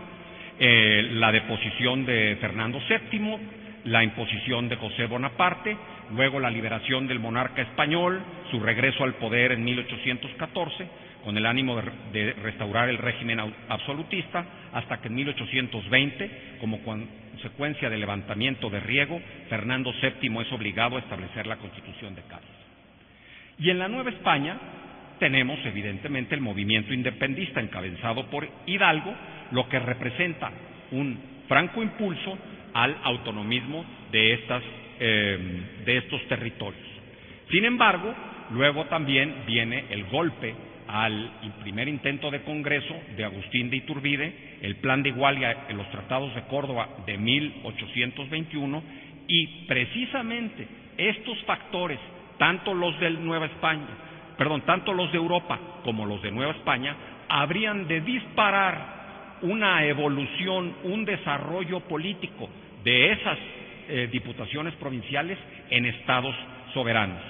la deposición de Fernando VII, la imposición de José Bonaparte, luego la liberación del monarca español, su regreso al poder en 1814, con el ánimo de restaurar el régimen absolutista, hasta que en 1820, como consecuencia del levantamiento de Riego, Fernando VII es obligado a establecer la Constitución de Cádiz. Y en la Nueva España tenemos evidentemente el movimiento independentista encabezado por Hidalgo, lo que representa un franco impulso al autonomismo de estos territorios. Sin embargo, luego también viene el golpe al primer intento de Congreso de Agustín de Iturbide, el Plan de Iguala en los Tratados de Córdoba de 1821, y precisamente estos factores, tanto los de Europa como los de Nueva España, habrían de disparar una evolución, un desarrollo político de esas diputaciones provinciales en estados soberanos.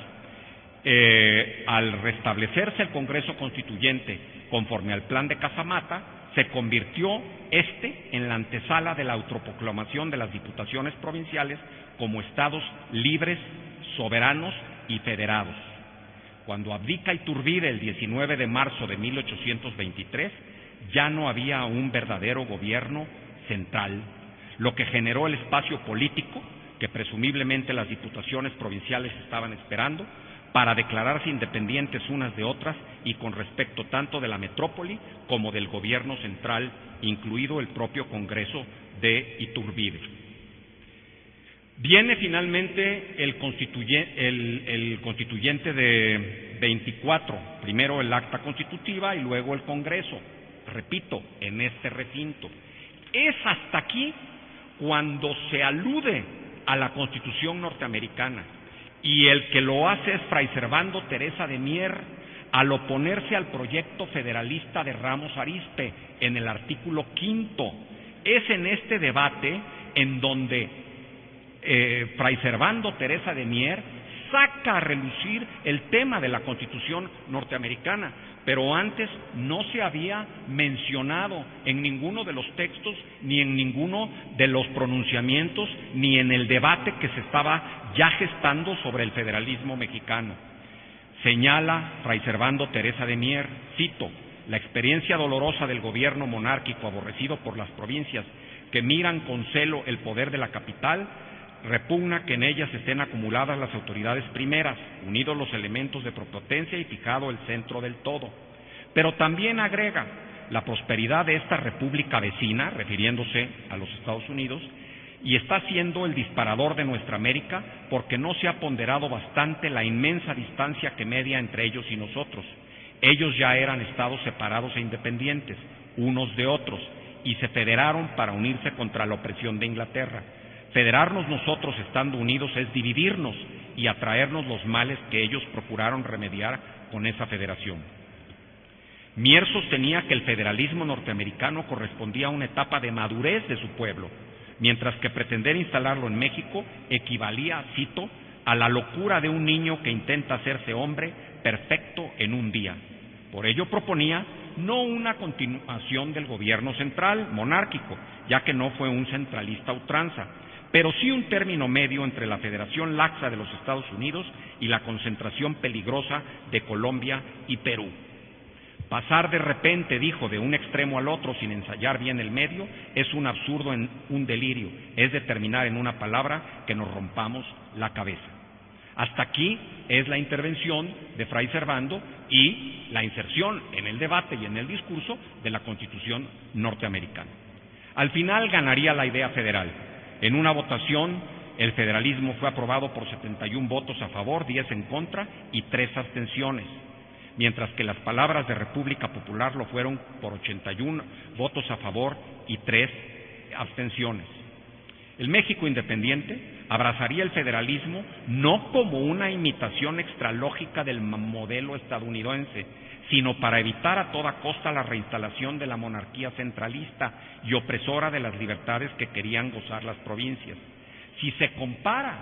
Al restablecerse el Congreso Constituyente conforme al Plan de Casamata, se convirtió en la antesala de la autoproclamación de las diputaciones provinciales como estados libres, soberanos y federados. Cuando abdica Iturbide el 19 de marzo de 1823, ya no había un verdadero gobierno central, lo que generó el espacio político que presumiblemente las diputaciones provinciales estaban esperando para declararse independientes unas de otras y con respecto tanto de la metrópoli como del gobierno central, incluido el propio Congreso de Iturbide. Viene finalmente el constituyente de 24, primero el acta constitutiva y luego el Congreso, repito, en este recinto. Es hasta aquí cuando se alude a la Constitución norteamericana, y el que lo hace es Fray Servando Teresa de Mier, al oponerse al proyecto federalista de Ramos Arizpe en el artículo 5. Es en este debate en donde Fray Servando Teresa de Mier saca a relucir el tema de la Constitución norteamericana, pero antes no se había mencionado en ninguno de los textos, ni en ninguno de los pronunciamientos, ni en el debate que se estaba ya gestando sobre el federalismo mexicano. Señala Fray Servando Teresa de Mier, cito: la experiencia dolorosa del gobierno monárquico aborrecido por las provincias que miran con celo el poder de la capital, repugna que en ellas estén acumuladas las autoridades primeras, unidos los elementos de prepotencia y fijado el centro del todo. Pero también agrega, la prosperidad de esta república vecina, refiriéndose a los Estados Unidos, y está siendo el disparador de nuestra América porque no se ha ponderado bastante la inmensa distancia que media entre ellos y nosotros. Ellos ya eran estados separados e independientes, unos de otros, y se federaron para unirse contra la opresión de Inglaterra. Federarnos nosotros estando unidos es dividirnos y atraernos los males que ellos procuraron remediar con esa federación. Mier sostenía que el federalismo norteamericano correspondía a una etapa de madurez de su pueblo, mientras que pretender instalarlo en México equivalía, cito, a la locura de un niño que intenta hacerse hombre perfecto en un día. Por ello proponía no una continuación del gobierno central monárquico, ya que no fue un centralista a ultranza, pero sí un término medio entre la federación laxa de los Estados Unidos y la concentración peligrosa de Colombia y Perú. Pasar de repente, dijo, de un extremo al otro sin ensayar bien el medio es un absurdo, un delirio, es determinar en una palabra que nos rompamos la cabeza. Hasta aquí es la intervención de Fray Servando y la inserción en el debate y en el discurso de la Constitución norteamericana. Al final ganaría la idea federal. En una votación, el federalismo fue aprobado por 71 votos a favor, 10 en contra y 3 abstenciones, mientras que las palabras de República Popular lo fueron por 81 votos a favor y 3 abstenciones. El México independiente abrazaría el federalismo no como una imitación extralógica del modelo estadounidense, sino para evitar a toda costa la reinstalación de la monarquía centralista y opresora de las libertades que querían gozar las provincias. Si se compara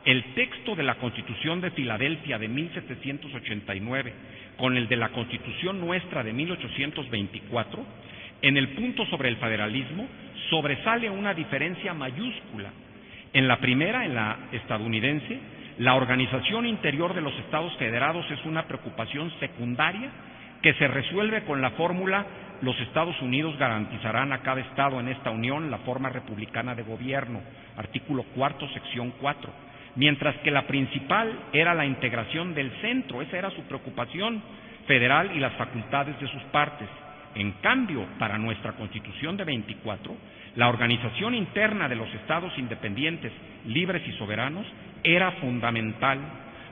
el texto de la Constitución de Filadelfia de 1789 con el de la Constitución nuestra de 1824, en el punto sobre el federalismo sobresale una diferencia mayúscula. En la primera, en la estadounidense, la organización interior de los Estados federados es una preocupación secundaria que se resuelve con la fórmula: los Estados Unidos garantizarán a cada Estado en esta unión la forma republicana de gobierno, artículo 4, sección 4, mientras que la principal era la integración del centro, esa era su preocupación federal y las facultades de sus partes. En cambio, para nuestra Constitución de 24, la organización interna de los Estados independientes, libres y soberanos era fundamental,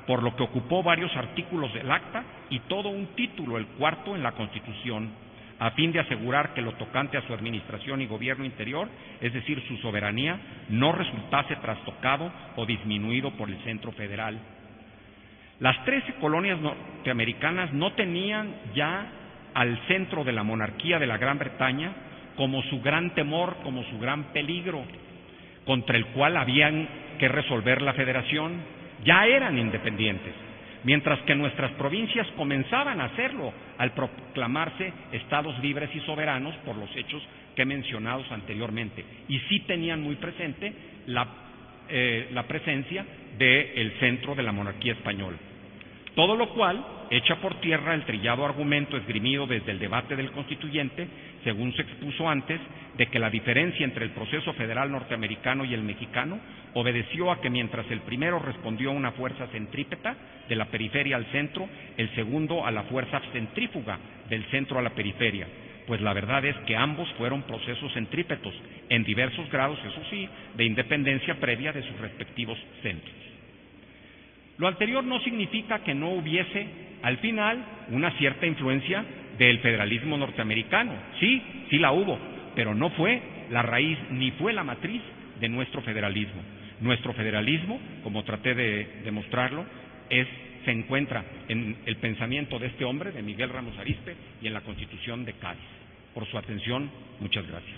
por lo que ocupó varios artículos del acta y todo un título, el cuarto, en la Constitución, a fin de asegurar que lo tocante a su administración y gobierno interior, es decir, su soberanía, no resultase trastocado o disminuido por el centro federal. Las 13 colonias norteamericanas no tenían ya al centro de la monarquía de la Gran Bretaña como su gran temor, como su gran peligro, contra el cual habían que resolver la federación. Ya eran independientes, mientras que nuestras provincias comenzaban a hacerlo al proclamarse estados libres y soberanos por los hechos que he mencionado anteriormente, y sí tenían muy presente la presencia del centro de la monarquía española. todo lo cual echa por tierra el trillado argumento esgrimido desde el debate del constituyente, según se expuso antes, de que la diferencia entre el proceso federal norteamericano y el mexicano obedeció a que mientras el primero respondió a una fuerza centrípeta de la periferia al centro, el segundo a la fuerza centrífuga del centro a la periferia, pues la verdad es que ambos fueron procesos centrípetos, en diversos grados, eso sí, de independencia previa de sus respectivos centros. Lo anterior no significa que no hubiese, al final, una cierta influencia del federalismo norteamericano. Sí la hubo, pero no fue la raíz ni fue la matriz de nuestro federalismo. Nuestro federalismo, como traté de demostrarlo, se encuentra en el pensamiento de este hombre, de Miguel Ramos Arizpe, y en la Constitución de Cádiz. Por su atención, muchas gracias.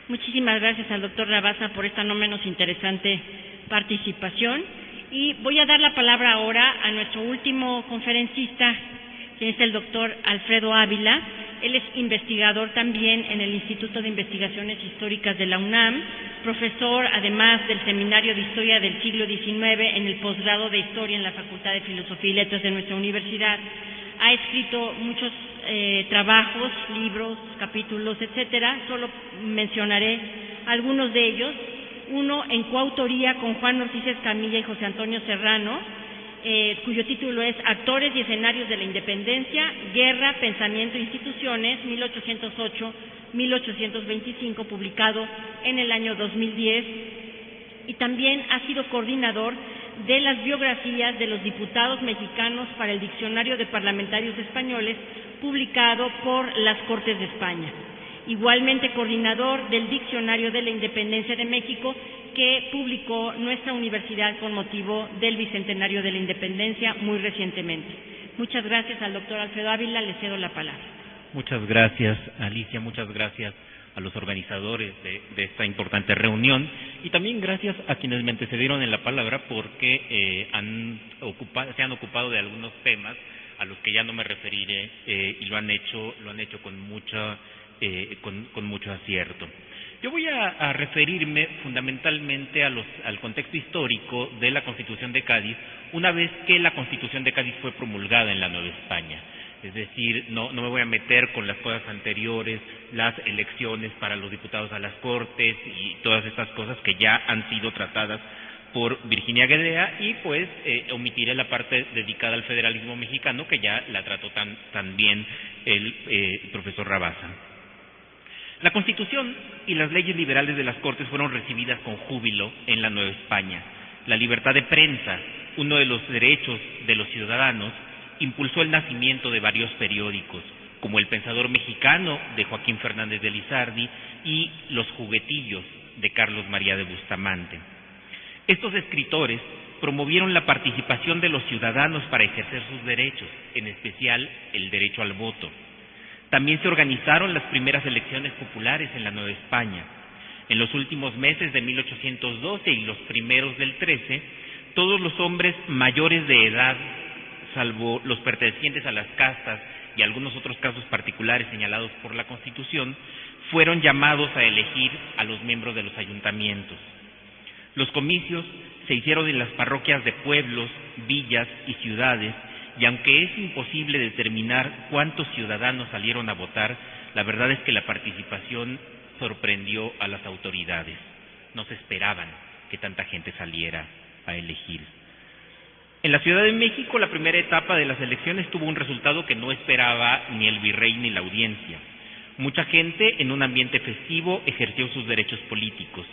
Muchísimas gracias al doctor Rabasa por esta no menos interesante participación. Y voy a dar la palabra ahora a nuestro último conferencista, quien es el doctor Alfredo Ávila. Él es investigador también en el Instituto de Investigaciones Históricas de la UNAM, profesor además del Seminario de Historia del Siglo XIX en el posgrado de Historia en la Facultad de Filosofía y Letras de nuestra universidad. Ha escrito muchos trabajos, libros, capítulos, etcétera. Solo mencionaré algunos de ellos. Uno en coautoría con Juan Ortiz Escamilla y José Antonio Serrano, cuyo título es Actores y escenarios de la independencia, guerra, pensamiento e instituciones, 1808-1825, publicado en el año 2010, y también ha sido coordinador de las biografías de los diputados mexicanos para el Diccionario de Parlamentarios Españoles, publicado por las Cortes de España. Igualmente coordinador del Diccionario de la Independencia de México, que publicó nuestra universidad con motivo del Bicentenario de la Independencia muy recientemente. Muchas gracias al doctor Alfredo Ávila, le cedo la palabra. Muchas gracias, Alicia, muchas gracias a los organizadores de esta importante reunión, y también gracias a quienes me antecedieron en la palabra, porque se han ocupado de algunos temas a los que ya no me referiré, y lo han hecho con mucho acierto. Yo voy a referirme fundamentalmente al contexto histórico de la Constitución de Cádiz, una vez que la Constitución de Cádiz fue promulgada en la Nueva España. Es decir, no me voy a meter con las cosas anteriores, las elecciones para los diputados a las Cortes y todas estas cosas que ya han sido tratadas por Virginia Guedea, y pues omitiré la parte dedicada al federalismo mexicano, que ya la trató tan bien el profesor Rabasa. La Constitución y las leyes liberales de las Cortes fueron recibidas con júbilo en la Nueva España. La libertad de prensa, uno de los derechos de los ciudadanos, impulsó el nacimiento de varios periódicos, como El Pensador Mexicano de Joaquín Fernández de Lizardi y Los Juguetillos de Carlos María de Bustamante. Estos escritores promovieron la participación de los ciudadanos para ejercer sus derechos, en especial el derecho al voto. También se organizaron las primeras elecciones populares en la Nueva España. En los últimos meses de 1812 y los primeros del 13, todos los hombres mayores de edad, salvo los pertenecientes a las castas y algunos otros casos particulares señalados por la Constitución, fueron llamados a elegir a los miembros de los ayuntamientos. Los comicios se hicieron en las parroquias de pueblos, villas y ciudades, y aunque es imposible determinar cuántos ciudadanos salieron a votar, la verdad es que la participación sorprendió a las autoridades. No se esperaban que tanta gente saliera a elegir. En la Ciudad de México, la primera etapa de las elecciones tuvo un resultado que no esperaba ni el virrey ni la audiencia. Mucha gente, en un ambiente festivo, ejerció sus derechos políticos.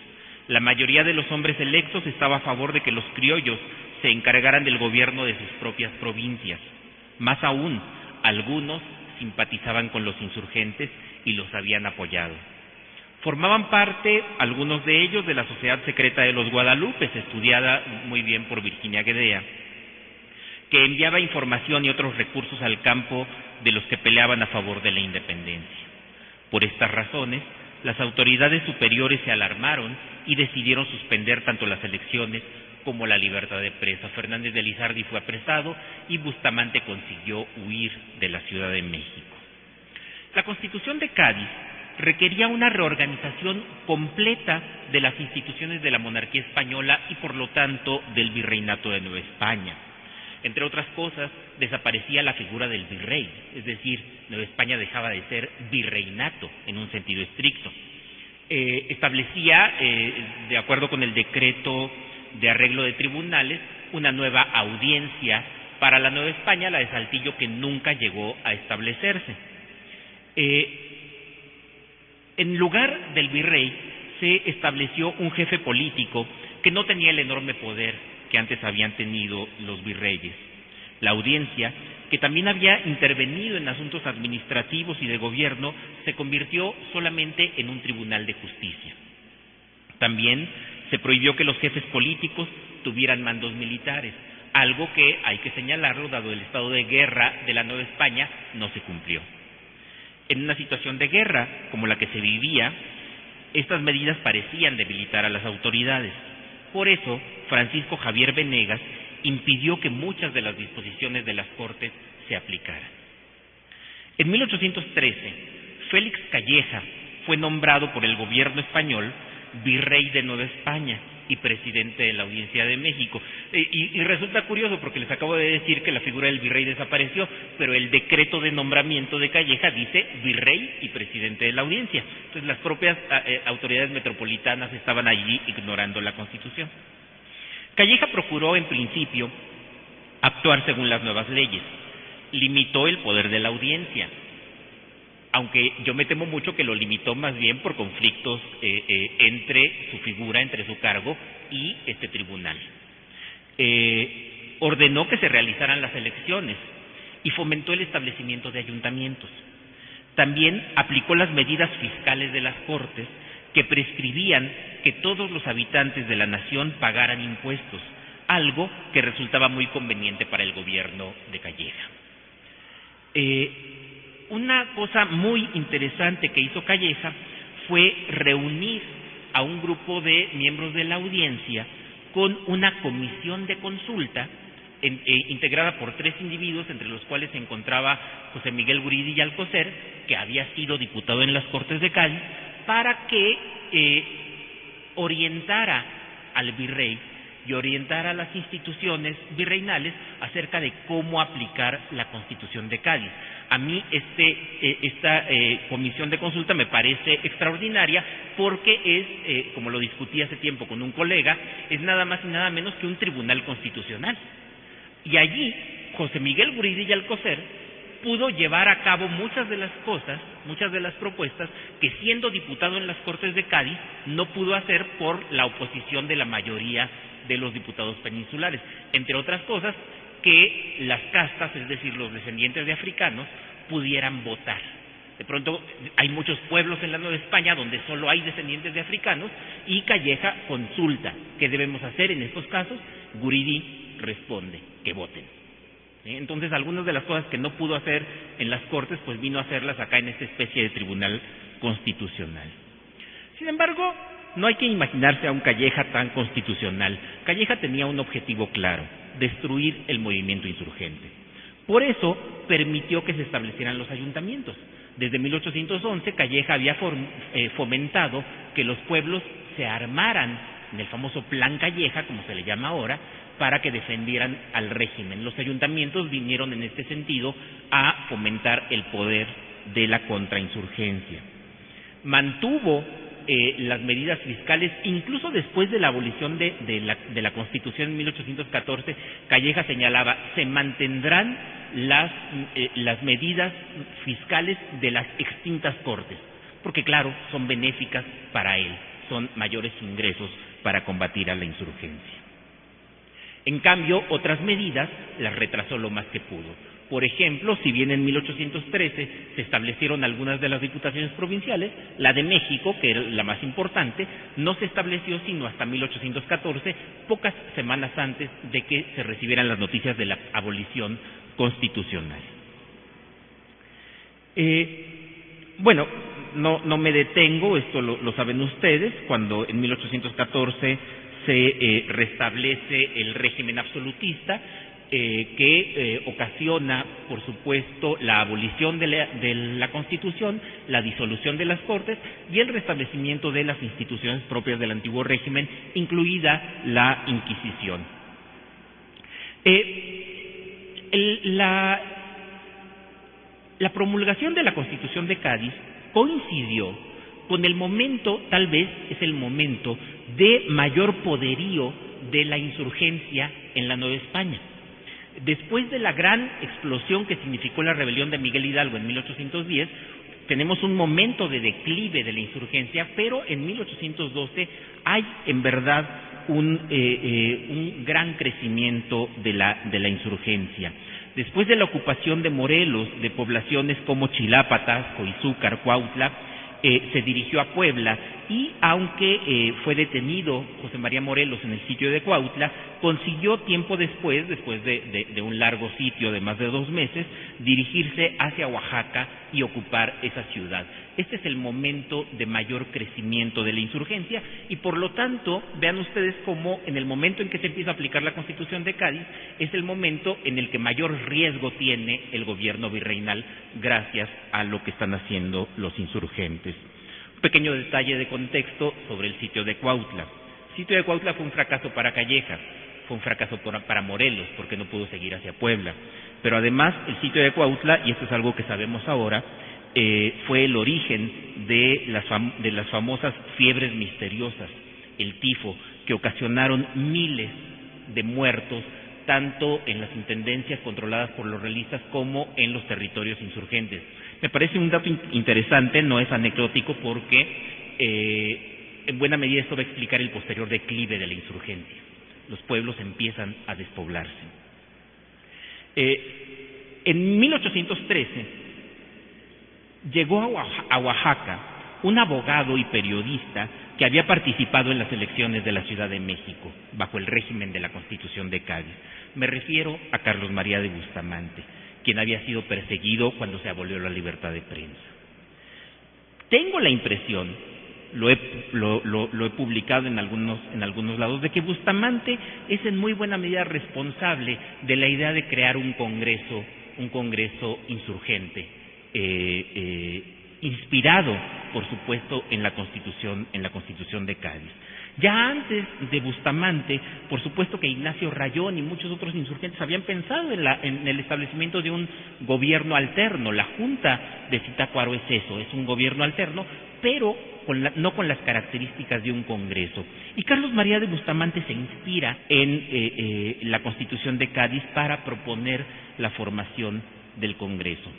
La mayoría de los hombres electos estaba a favor de que los criollos se encargaran del gobierno de sus propias provincias. Más aún, algunos simpatizaban con los insurgentes y los habían apoyado. Formaban parte, algunos de ellos, de la Sociedad Secreta de los Guadalupes, estudiada muy bien por Virginia Guedea, que enviaba información y otros recursos al campo de los que peleaban a favor de la independencia. Por estas razones, las autoridades superiores se alarmaron y decidieron suspender tanto las elecciones como la libertad de prensa. Fernández de Lizardi fue apresado y Bustamante consiguió huir de la Ciudad de México. La Constitución de Cádiz requería una reorganización completa de las instituciones de la monarquía española y, por lo tanto, del virreinato de Nueva España. Entre otras cosas, desaparecía la figura del virrey, es decir, Nueva España dejaba de ser virreinato en un sentido estricto. Establecía, de acuerdo con el decreto de arreglo de tribunales, una nueva audiencia para la Nueva España, la de Saltillo, que nunca llegó a establecerse. En lugar del virrey se estableció un jefe político que no tenía el enorme poder que antes habían tenido los virreyes. La audiencia, que también había intervenido en asuntos administrativos y de gobierno, se convirtió solamente en un tribunal de justicia. También se prohibió que los jefes políticos tuvieran mandos militares, algo que, hay que señalarlo, dado el estado de guerra de la Nueva España, no se cumplió. En una situación de guerra como la que se vivía, estas medidas parecían debilitar a las autoridades. Por eso, Francisco Javier Venegas impidió que muchas de las disposiciones de las Cortes se aplicaran. En 1813, Félix Calleja fue nombrado por el gobierno español virrey de Nueva España y presidente de la Audiencia de México. Y resulta curioso porque les acabo de decir que la figura del virrey desapareció, pero el decreto de nombramiento de Calleja dice virrey y presidente de la Audiencia. Entonces las propias autoridades metropolitanas estaban allí ignorando la Constitución. Calleja procuró en principio actuar según las nuevas leyes, limitó el poder de la audiencia, aunque yo me temo mucho que lo limitó más bien por conflictos entre su figura, entre su cargo y este tribunal. Ordenó que se realizaran las elecciones y fomentó el establecimiento de ayuntamientos. También aplicó las medidas fiscales de las Cortes que prescribían que todos los habitantes de la nación pagaran impuestos, algo que resultaba muy conveniente para el gobierno de Calleja. Una cosa muy interesante que hizo Calleja fue reunir a un grupo de miembros de la audiencia con una comisión de consulta integrada por 3 individuos, entre los cuales se encontraba José Miguel Guridi y Alcocer, que había sido diputado en las Cortes de Cádiz, para que orientara al virrey y orientara a las instituciones virreinales acerca de cómo aplicar la Constitución de Cádiz. A mí esta comisión de consulta me parece extraordinaria porque es, como lo discutí hace tiempo con un colega, es nada más y nada menos que un tribunal constitucional. Y allí José Miguel Guridi y Alcocer pudo llevar a cabo muchas de las cosas, muchas de las propuestas que, siendo diputado en las Cortes de Cádiz, no pudo hacer por la oposición de la mayoría de los diputados peninsulares. Entre otras cosas, que las castas, es decir, los descendientes de africanos, pudieran votar. De pronto hay muchos pueblos en la Nueva España donde solo hay descendientes de africanos y Calleja consulta qué debemos hacer en estos casos. Guridi responde que voten. Entonces, algunas de las cosas que no pudo hacer en las Cortes, pues vino a hacerlas acá en esta especie de tribunal constitucional. Sin embargo, no hay que imaginarse a un Calleja tan constitucional. Calleja tenía un objetivo claro: destruir el movimiento insurgente. Por eso permitió que se establecieran los ayuntamientos. Desde 1811, Calleja había fomentado que los pueblos se armaran en el famoso Plan Calleja, como se le llama ahora, para que defendieran al régimen. Los ayuntamientos vinieron en este sentido a fomentar el poder de la contrainsurgencia. Mantuvo las medidas fiscales, incluso después de la abolición de la Constitución en 1814, Calleja señalaba: se mantendrán las medidas fiscales de las extintas Cortes, porque claro, son benéficas para él, son mayores ingresos para combatir a la insurgencia. En cambio, otras medidas las retrasó lo más que pudo. Por ejemplo, si bien en 1813 se establecieron algunas de las diputaciones provinciales, la de México, que era la más importante, no se estableció sino hasta 1814, pocas semanas antes de que se recibieran las noticias de la abolición constitucional. Bueno, no me detengo, esto lo saben ustedes, cuando en 1814 se restablece el régimen absolutista. que ocasiona, por supuesto, la abolición de la Constitución, la disolución de las Cortes y el restablecimiento de las instituciones propias del antiguo régimen, incluida la Inquisición. La promulgación de la Constitución de Cádiz coincidió con el momento, tal vez es el momento, de mayor poderío de la insurgencia en la Nueva España. Después de la gran explosión que significó la rebelión de Miguel Hidalgo en 1810, tenemos un momento de declive de la insurgencia, pero en 1812 hay en verdad un gran crecimiento de la insurgencia. Después de la ocupación de Morelos, de poblaciones como Chilápatas, Coizúcar, Cuautla, se dirigió a Puebla y, aunque fue detenido José María Morelos en el sitio de Cuautla, consiguió tiempo después de un largo sitio de más de 2 meses, dirigirse hacia Oaxaca y ocupar esa ciudad. Este es el momento de mayor crecimiento de la insurgencia y, por lo tanto, vean ustedes cómo en el momento en que se empieza a aplicar la Constitución de Cádiz es el momento en el que mayor riesgo tiene el gobierno virreinal gracias a lo que están haciendo los insurgentes. Un pequeño detalle de contexto sobre el sitio de Cuautla. El sitio de Cuautla fue un fracaso para Callejas, fue un fracaso para Morelos porque no pudo seguir hacia Puebla. Pero además el sitio de Cuautla, y esto es algo que sabemos ahora, fue el origen de las famosas fiebres misteriosas, el tifo, que ocasionaron miles de muertos tanto en las intendencias controladas por los realistas como en los territorios insurgentes. Me parece un dato interesante, no es anecdótico, porque en buena medida esto va a explicar el posterior declive de la insurgencia. Los pueblos empiezan a despoblarse. En 1813 llegó a Oaxaca un abogado y periodista que había participado en las elecciones de la Ciudad de México bajo el régimen de la Constitución de Cádiz. Me refiero a Carlos María de Bustamante, quien había sido perseguido cuando se abolió la libertad de prensa. Tengo la impresión, lo he publicado en algunos lados, de que Bustamante es en muy buena medida responsable de la idea de crear un congreso insurgente, inspirado, por supuesto, en la Constitución de Cádiz. Ya antes de Bustamante, por supuesto que Ignacio Rayón y muchos otros insurgentes habían pensado en el establecimiento de un gobierno alterno. La Junta de Zitácuaro es eso, es un gobierno alterno, pero no con las características de un congreso. Y Carlos María de Bustamante se inspira en la Constitución de Cádiz para proponer la formación del congreso.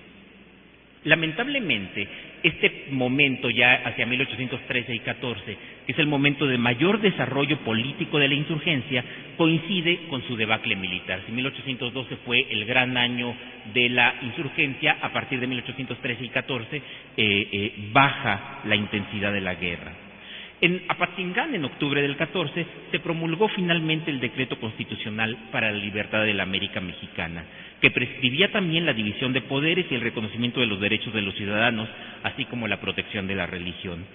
Lamentablemente, este momento ya hacia 1813 y 14, que es el momento de mayor desarrollo político de la insurgencia, coincide con su debacle militar. Si 1812 fue el gran año de la insurgencia, a partir de 1813 y 14 baja la intensidad de la guerra. En Apatzingán, en octubre del 14, se promulgó finalmente el decreto constitucional para la libertad de la América Mexicana, que prescribía también la división de poderes y el reconocimiento de los derechos de los ciudadanos, así como la protección de la religión.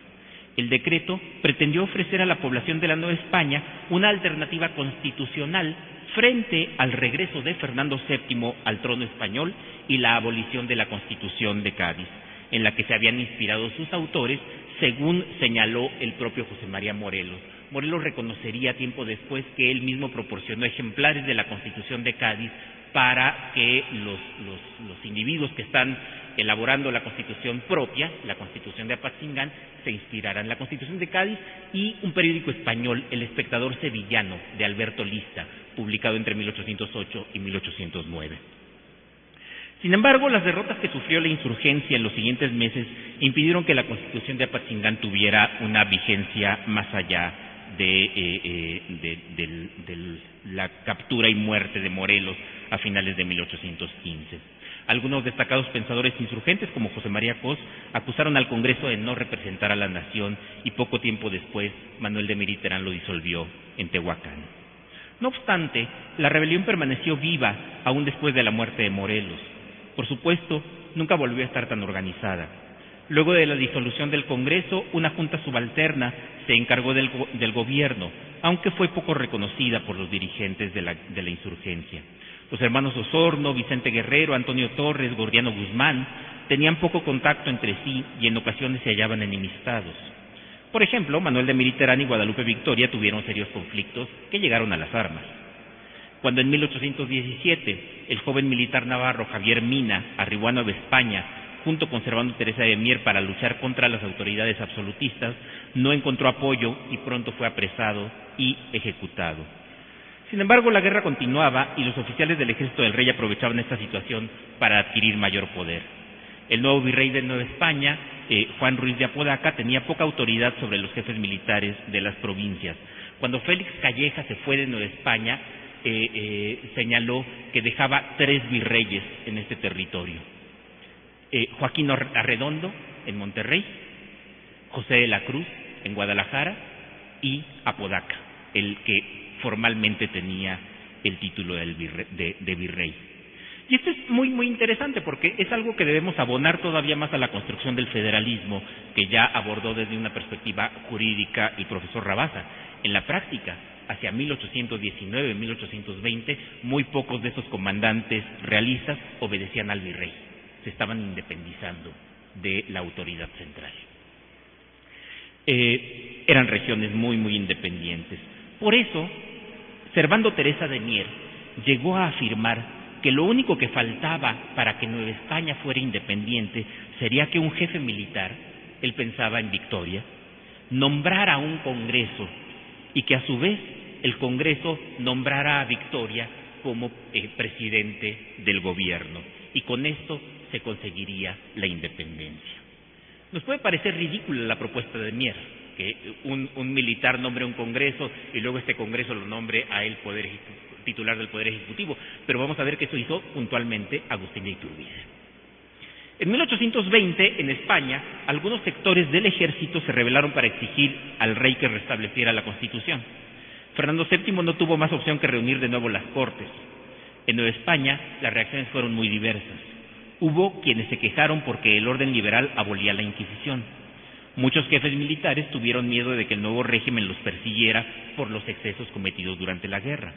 El decreto pretendió ofrecer a la población de la Nueva España una alternativa constitucional frente al regreso de Fernando VII al trono español y la abolición de la Constitución de Cádiz, en la que se habían inspirado sus autores, según señaló el propio José María Morelos. Morelos reconocería tiempo después que él mismo proporcionó ejemplares de la Constitución de Cádiz para que los individuos que están elaborando la Constitución propia, la Constitución de Apatzingán, se inspiraran en la Constitución de Cádiz, y un periódico español, El Espectador Sevillano, de Alberto Lista, publicado entre 1808 y 1809. Sin embargo, las derrotas que sufrió la insurgencia en los siguientes meses impidieron que la Constitución de Apatzingán tuviera una vigencia más allá de la captura y muerte de Morelos a finales de 1815. Algunos destacados pensadores insurgentes, como José María Cos, acusaron al Congreso de no representar a la nación, y poco tiempo después Manuel de Miriterán lo disolvió en Tehuacán. No obstante, la rebelión permaneció viva aún después de la muerte de Morelos. Por supuesto, nunca volvió a estar tan organizada. Luego de la disolución del Congreso, una junta subalterna se encargó del gobierno, aunque fue poco reconocida por los dirigentes de la insurgencia. Los hermanos Osorno, Vicente Guerrero, Antonio Torres, Gordiano Guzmán tenían poco contacto entre sí y en ocasiones se hallaban enemistados. Por ejemplo, Manuel de Militerán y Guadalupe Victoria tuvieron serios conflictos que llegaron a las armas. Cuando en 1817 el joven militar navarro Javier Mina arribó a Nueva España junto con Servando Teresa de Mier para luchar contra las autoridades absolutistas, no encontró apoyo y pronto fue apresado y ejecutado. Sin embargo, la guerra continuaba y los oficiales del ejército del rey aprovechaban esta situación para adquirir mayor poder. El nuevo virrey de Nueva España, Juan Ruiz de Apodaca, tenía poca autoridad sobre los jefes militares de las provincias. Cuando Félix Calleja se fue de Nueva España, señaló que dejaba 3 virreyes en este territorio. Joaquín Arredondo en Monterrey, José de la Cruz en Guadalajara y Apodaca, el que formalmente tenía el título de virrey. Y esto es muy, muy interesante porque es algo que debemos abonar todavía más a la construcción del federalismo que ya abordó desde una perspectiva jurídica el profesor Rabasa. En la práctica, hacia 1819, 1820, muy pocos de esos comandantes realistas obedecían al virrey, se estaban independizando de la autoridad central. Eran regiones muy, muy independientes. Por eso, Servando Teresa de Mier llegó a afirmar que lo único que faltaba para que Nueva España fuera independiente sería que un jefe militar, él pensaba en Victoria, nombrara un congreso y que a su vez el congreso nombrara a Victoria como presidente del gobierno, y con esto se conseguiría la independencia. Nos puede parecer ridícula la propuesta de Mier, que un militar nombre un congreso y luego este congreso lo nombre a él titular del Poder Ejecutivo, pero vamos a ver que eso hizo puntualmente Agustín de Iturbide. En 1820, en España, algunos sectores del ejército se rebelaron para exigir al rey que restableciera la Constitución. Fernando VII no tuvo más opción que reunir de nuevo las Cortes. En Nueva España, las reacciones fueron muy diversas. Hubo quienes se quejaron porque el orden liberal abolía la Inquisición. Muchos jefes militares tuvieron miedo de que el nuevo régimen los persiguiera por los excesos cometidos durante la guerra.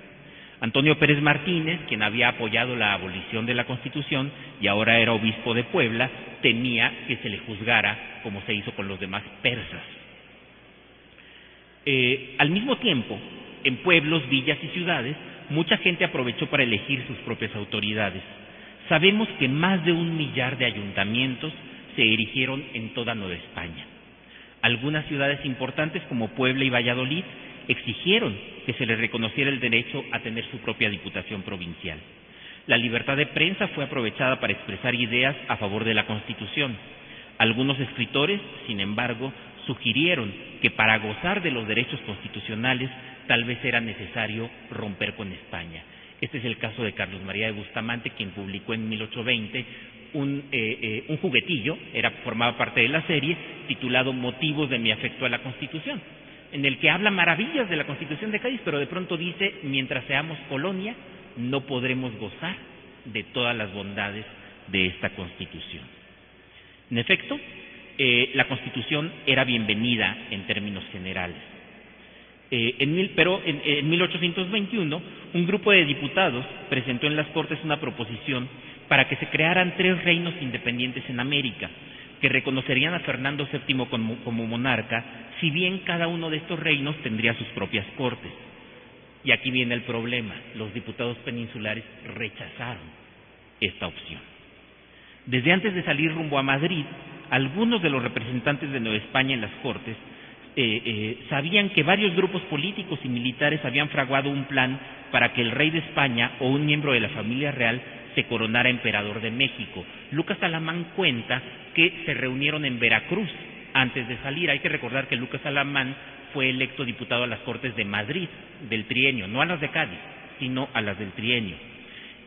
Antonio Pérez Martínez, quien había apoyado la abolición de la Constitución y ahora era obispo de Puebla, temía que se le juzgara como se hizo con los demás persas. Al mismo tiempo, en pueblos, villas y ciudades, mucha gente aprovechó para elegir sus propias autoridades. Sabemos que más de 1 millar de ayuntamientos se erigieron en toda Nueva España. Algunas ciudades importantes como Puebla y Valladolid exigieron que se les reconociera el derecho a tener su propia diputación provincial. La libertad de prensa fue aprovechada para expresar ideas a favor de la Constitución. Algunos escritores, sin embargo, sugirieron que para gozar de los derechos constitucionales tal vez era necesario romper con España. Este es el caso de Carlos María de Bustamante, quien publicó en 1820 un juguetillo, formaba parte de la serie, titulado Motivos de mi afecto a la Constitución, en el que habla maravillas de la Constitución de Cádiz, pero de pronto dice, mientras seamos colonia, no podremos gozar de todas las bondades de esta Constitución. En efecto, la Constitución era bienvenida en términos generales. Pero en 1821, un grupo de diputados presentó en las Cortes una proposición para que se crearan 3 reinos independientes en América, que reconocerían a Fernando VII como monarca, si bien cada uno de estos reinos tendría sus propias cortes. Y aquí viene el problema: los diputados peninsulares rechazaron esta opción. Desde antes de salir rumbo a Madrid, algunos de los representantes de Nueva España en las Cortes sabían que varios grupos políticos y militares habían fraguado un plan para que el rey de España o un miembro de la familia real se coronara emperador de México. Lucas Alamán cuenta que se reunieron en Veracruz antes de salir. Hay que recordar que Lucas Alamán fue electo diputado a las Cortes de Madrid del trienio, no a las de Cádiz, sino a las del trienio.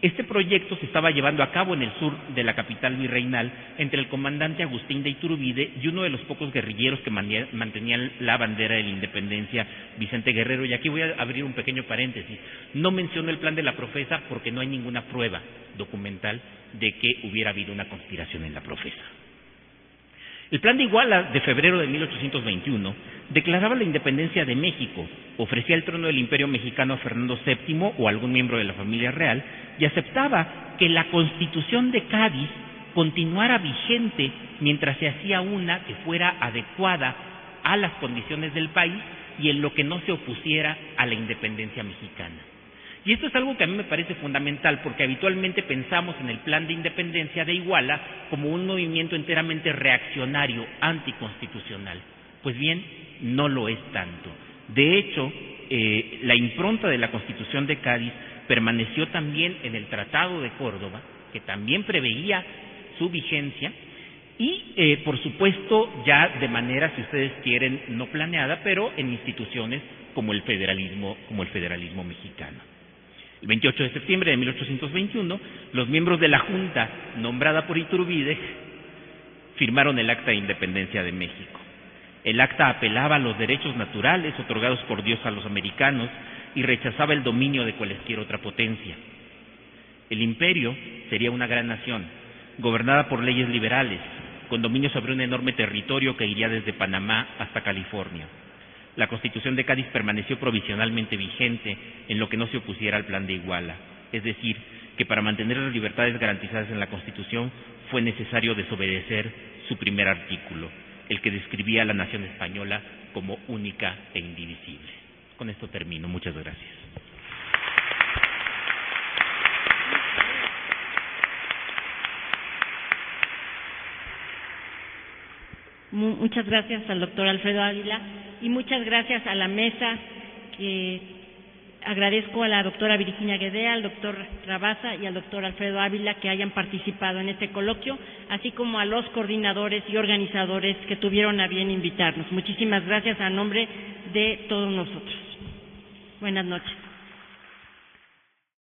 Este proyecto se estaba llevando a cabo en el sur de la capital virreinal entre el comandante Agustín de Iturbide y uno de los pocos guerrilleros que mantenían la bandera de la independencia, Vicente Guerrero. Y aquí voy a abrir un pequeño paréntesis. No menciono el plan de la Profesa porque no hay ninguna prueba documental de que hubiera habido una conspiración en la Profesa. El Plan de Iguala de febrero de 1821 declaraba la independencia de México, ofrecía el trono del Imperio Mexicano a Fernando VII o a algún miembro de la familia real y aceptaba que la Constitución de Cádiz continuara vigente mientras se hacía una que fuera adecuada a las condiciones del país y en lo que no se opusiera a la independencia mexicana. Y esto es algo que a mí me parece fundamental porque habitualmente pensamos en el Plan de Independencia de Iguala como un movimiento enteramente reaccionario, anticonstitucional. Pues bien, no lo es tanto. De hecho, la impronta de la Constitución de Cádiz permaneció también en el Tratado de Córdoba, que también preveía su vigencia, y por supuesto ya de manera, si ustedes quieren, no planeada, pero en instituciones como el federalismo mexicano. El 28 de septiembre de 1821, los miembros de la Junta nombrada por Iturbide firmaron el Acta de Independencia de México. El acta apelaba a los derechos naturales otorgados por Dios a los americanos y rechazaba el dominio de cualesquier otra potencia. El imperio sería una gran nación, gobernada por leyes liberales, con dominio sobre un enorme territorio que iría desde Panamá hasta California. La Constitución de Cádiz permaneció provisionalmente vigente en lo que no se opusiera al Plan de Iguala, es decir, que para mantener las libertades garantizadas en la Constitución fue necesario desobedecer su primer artículo, el que describía a la nación española como única e indivisible. Con esto termino. Muchas gracias. Muchas gracias al doctor Alfredo Ávila y muchas gracias a la mesa, que agradezco a la doctora Virginia Guedea, al doctor Rabasa y al doctor Alfredo Ávila que hayan participado en este coloquio, así como a los coordinadores y organizadores que tuvieron a bien invitarnos. Muchísimas gracias a nombre de todos nosotros. Buenas noches.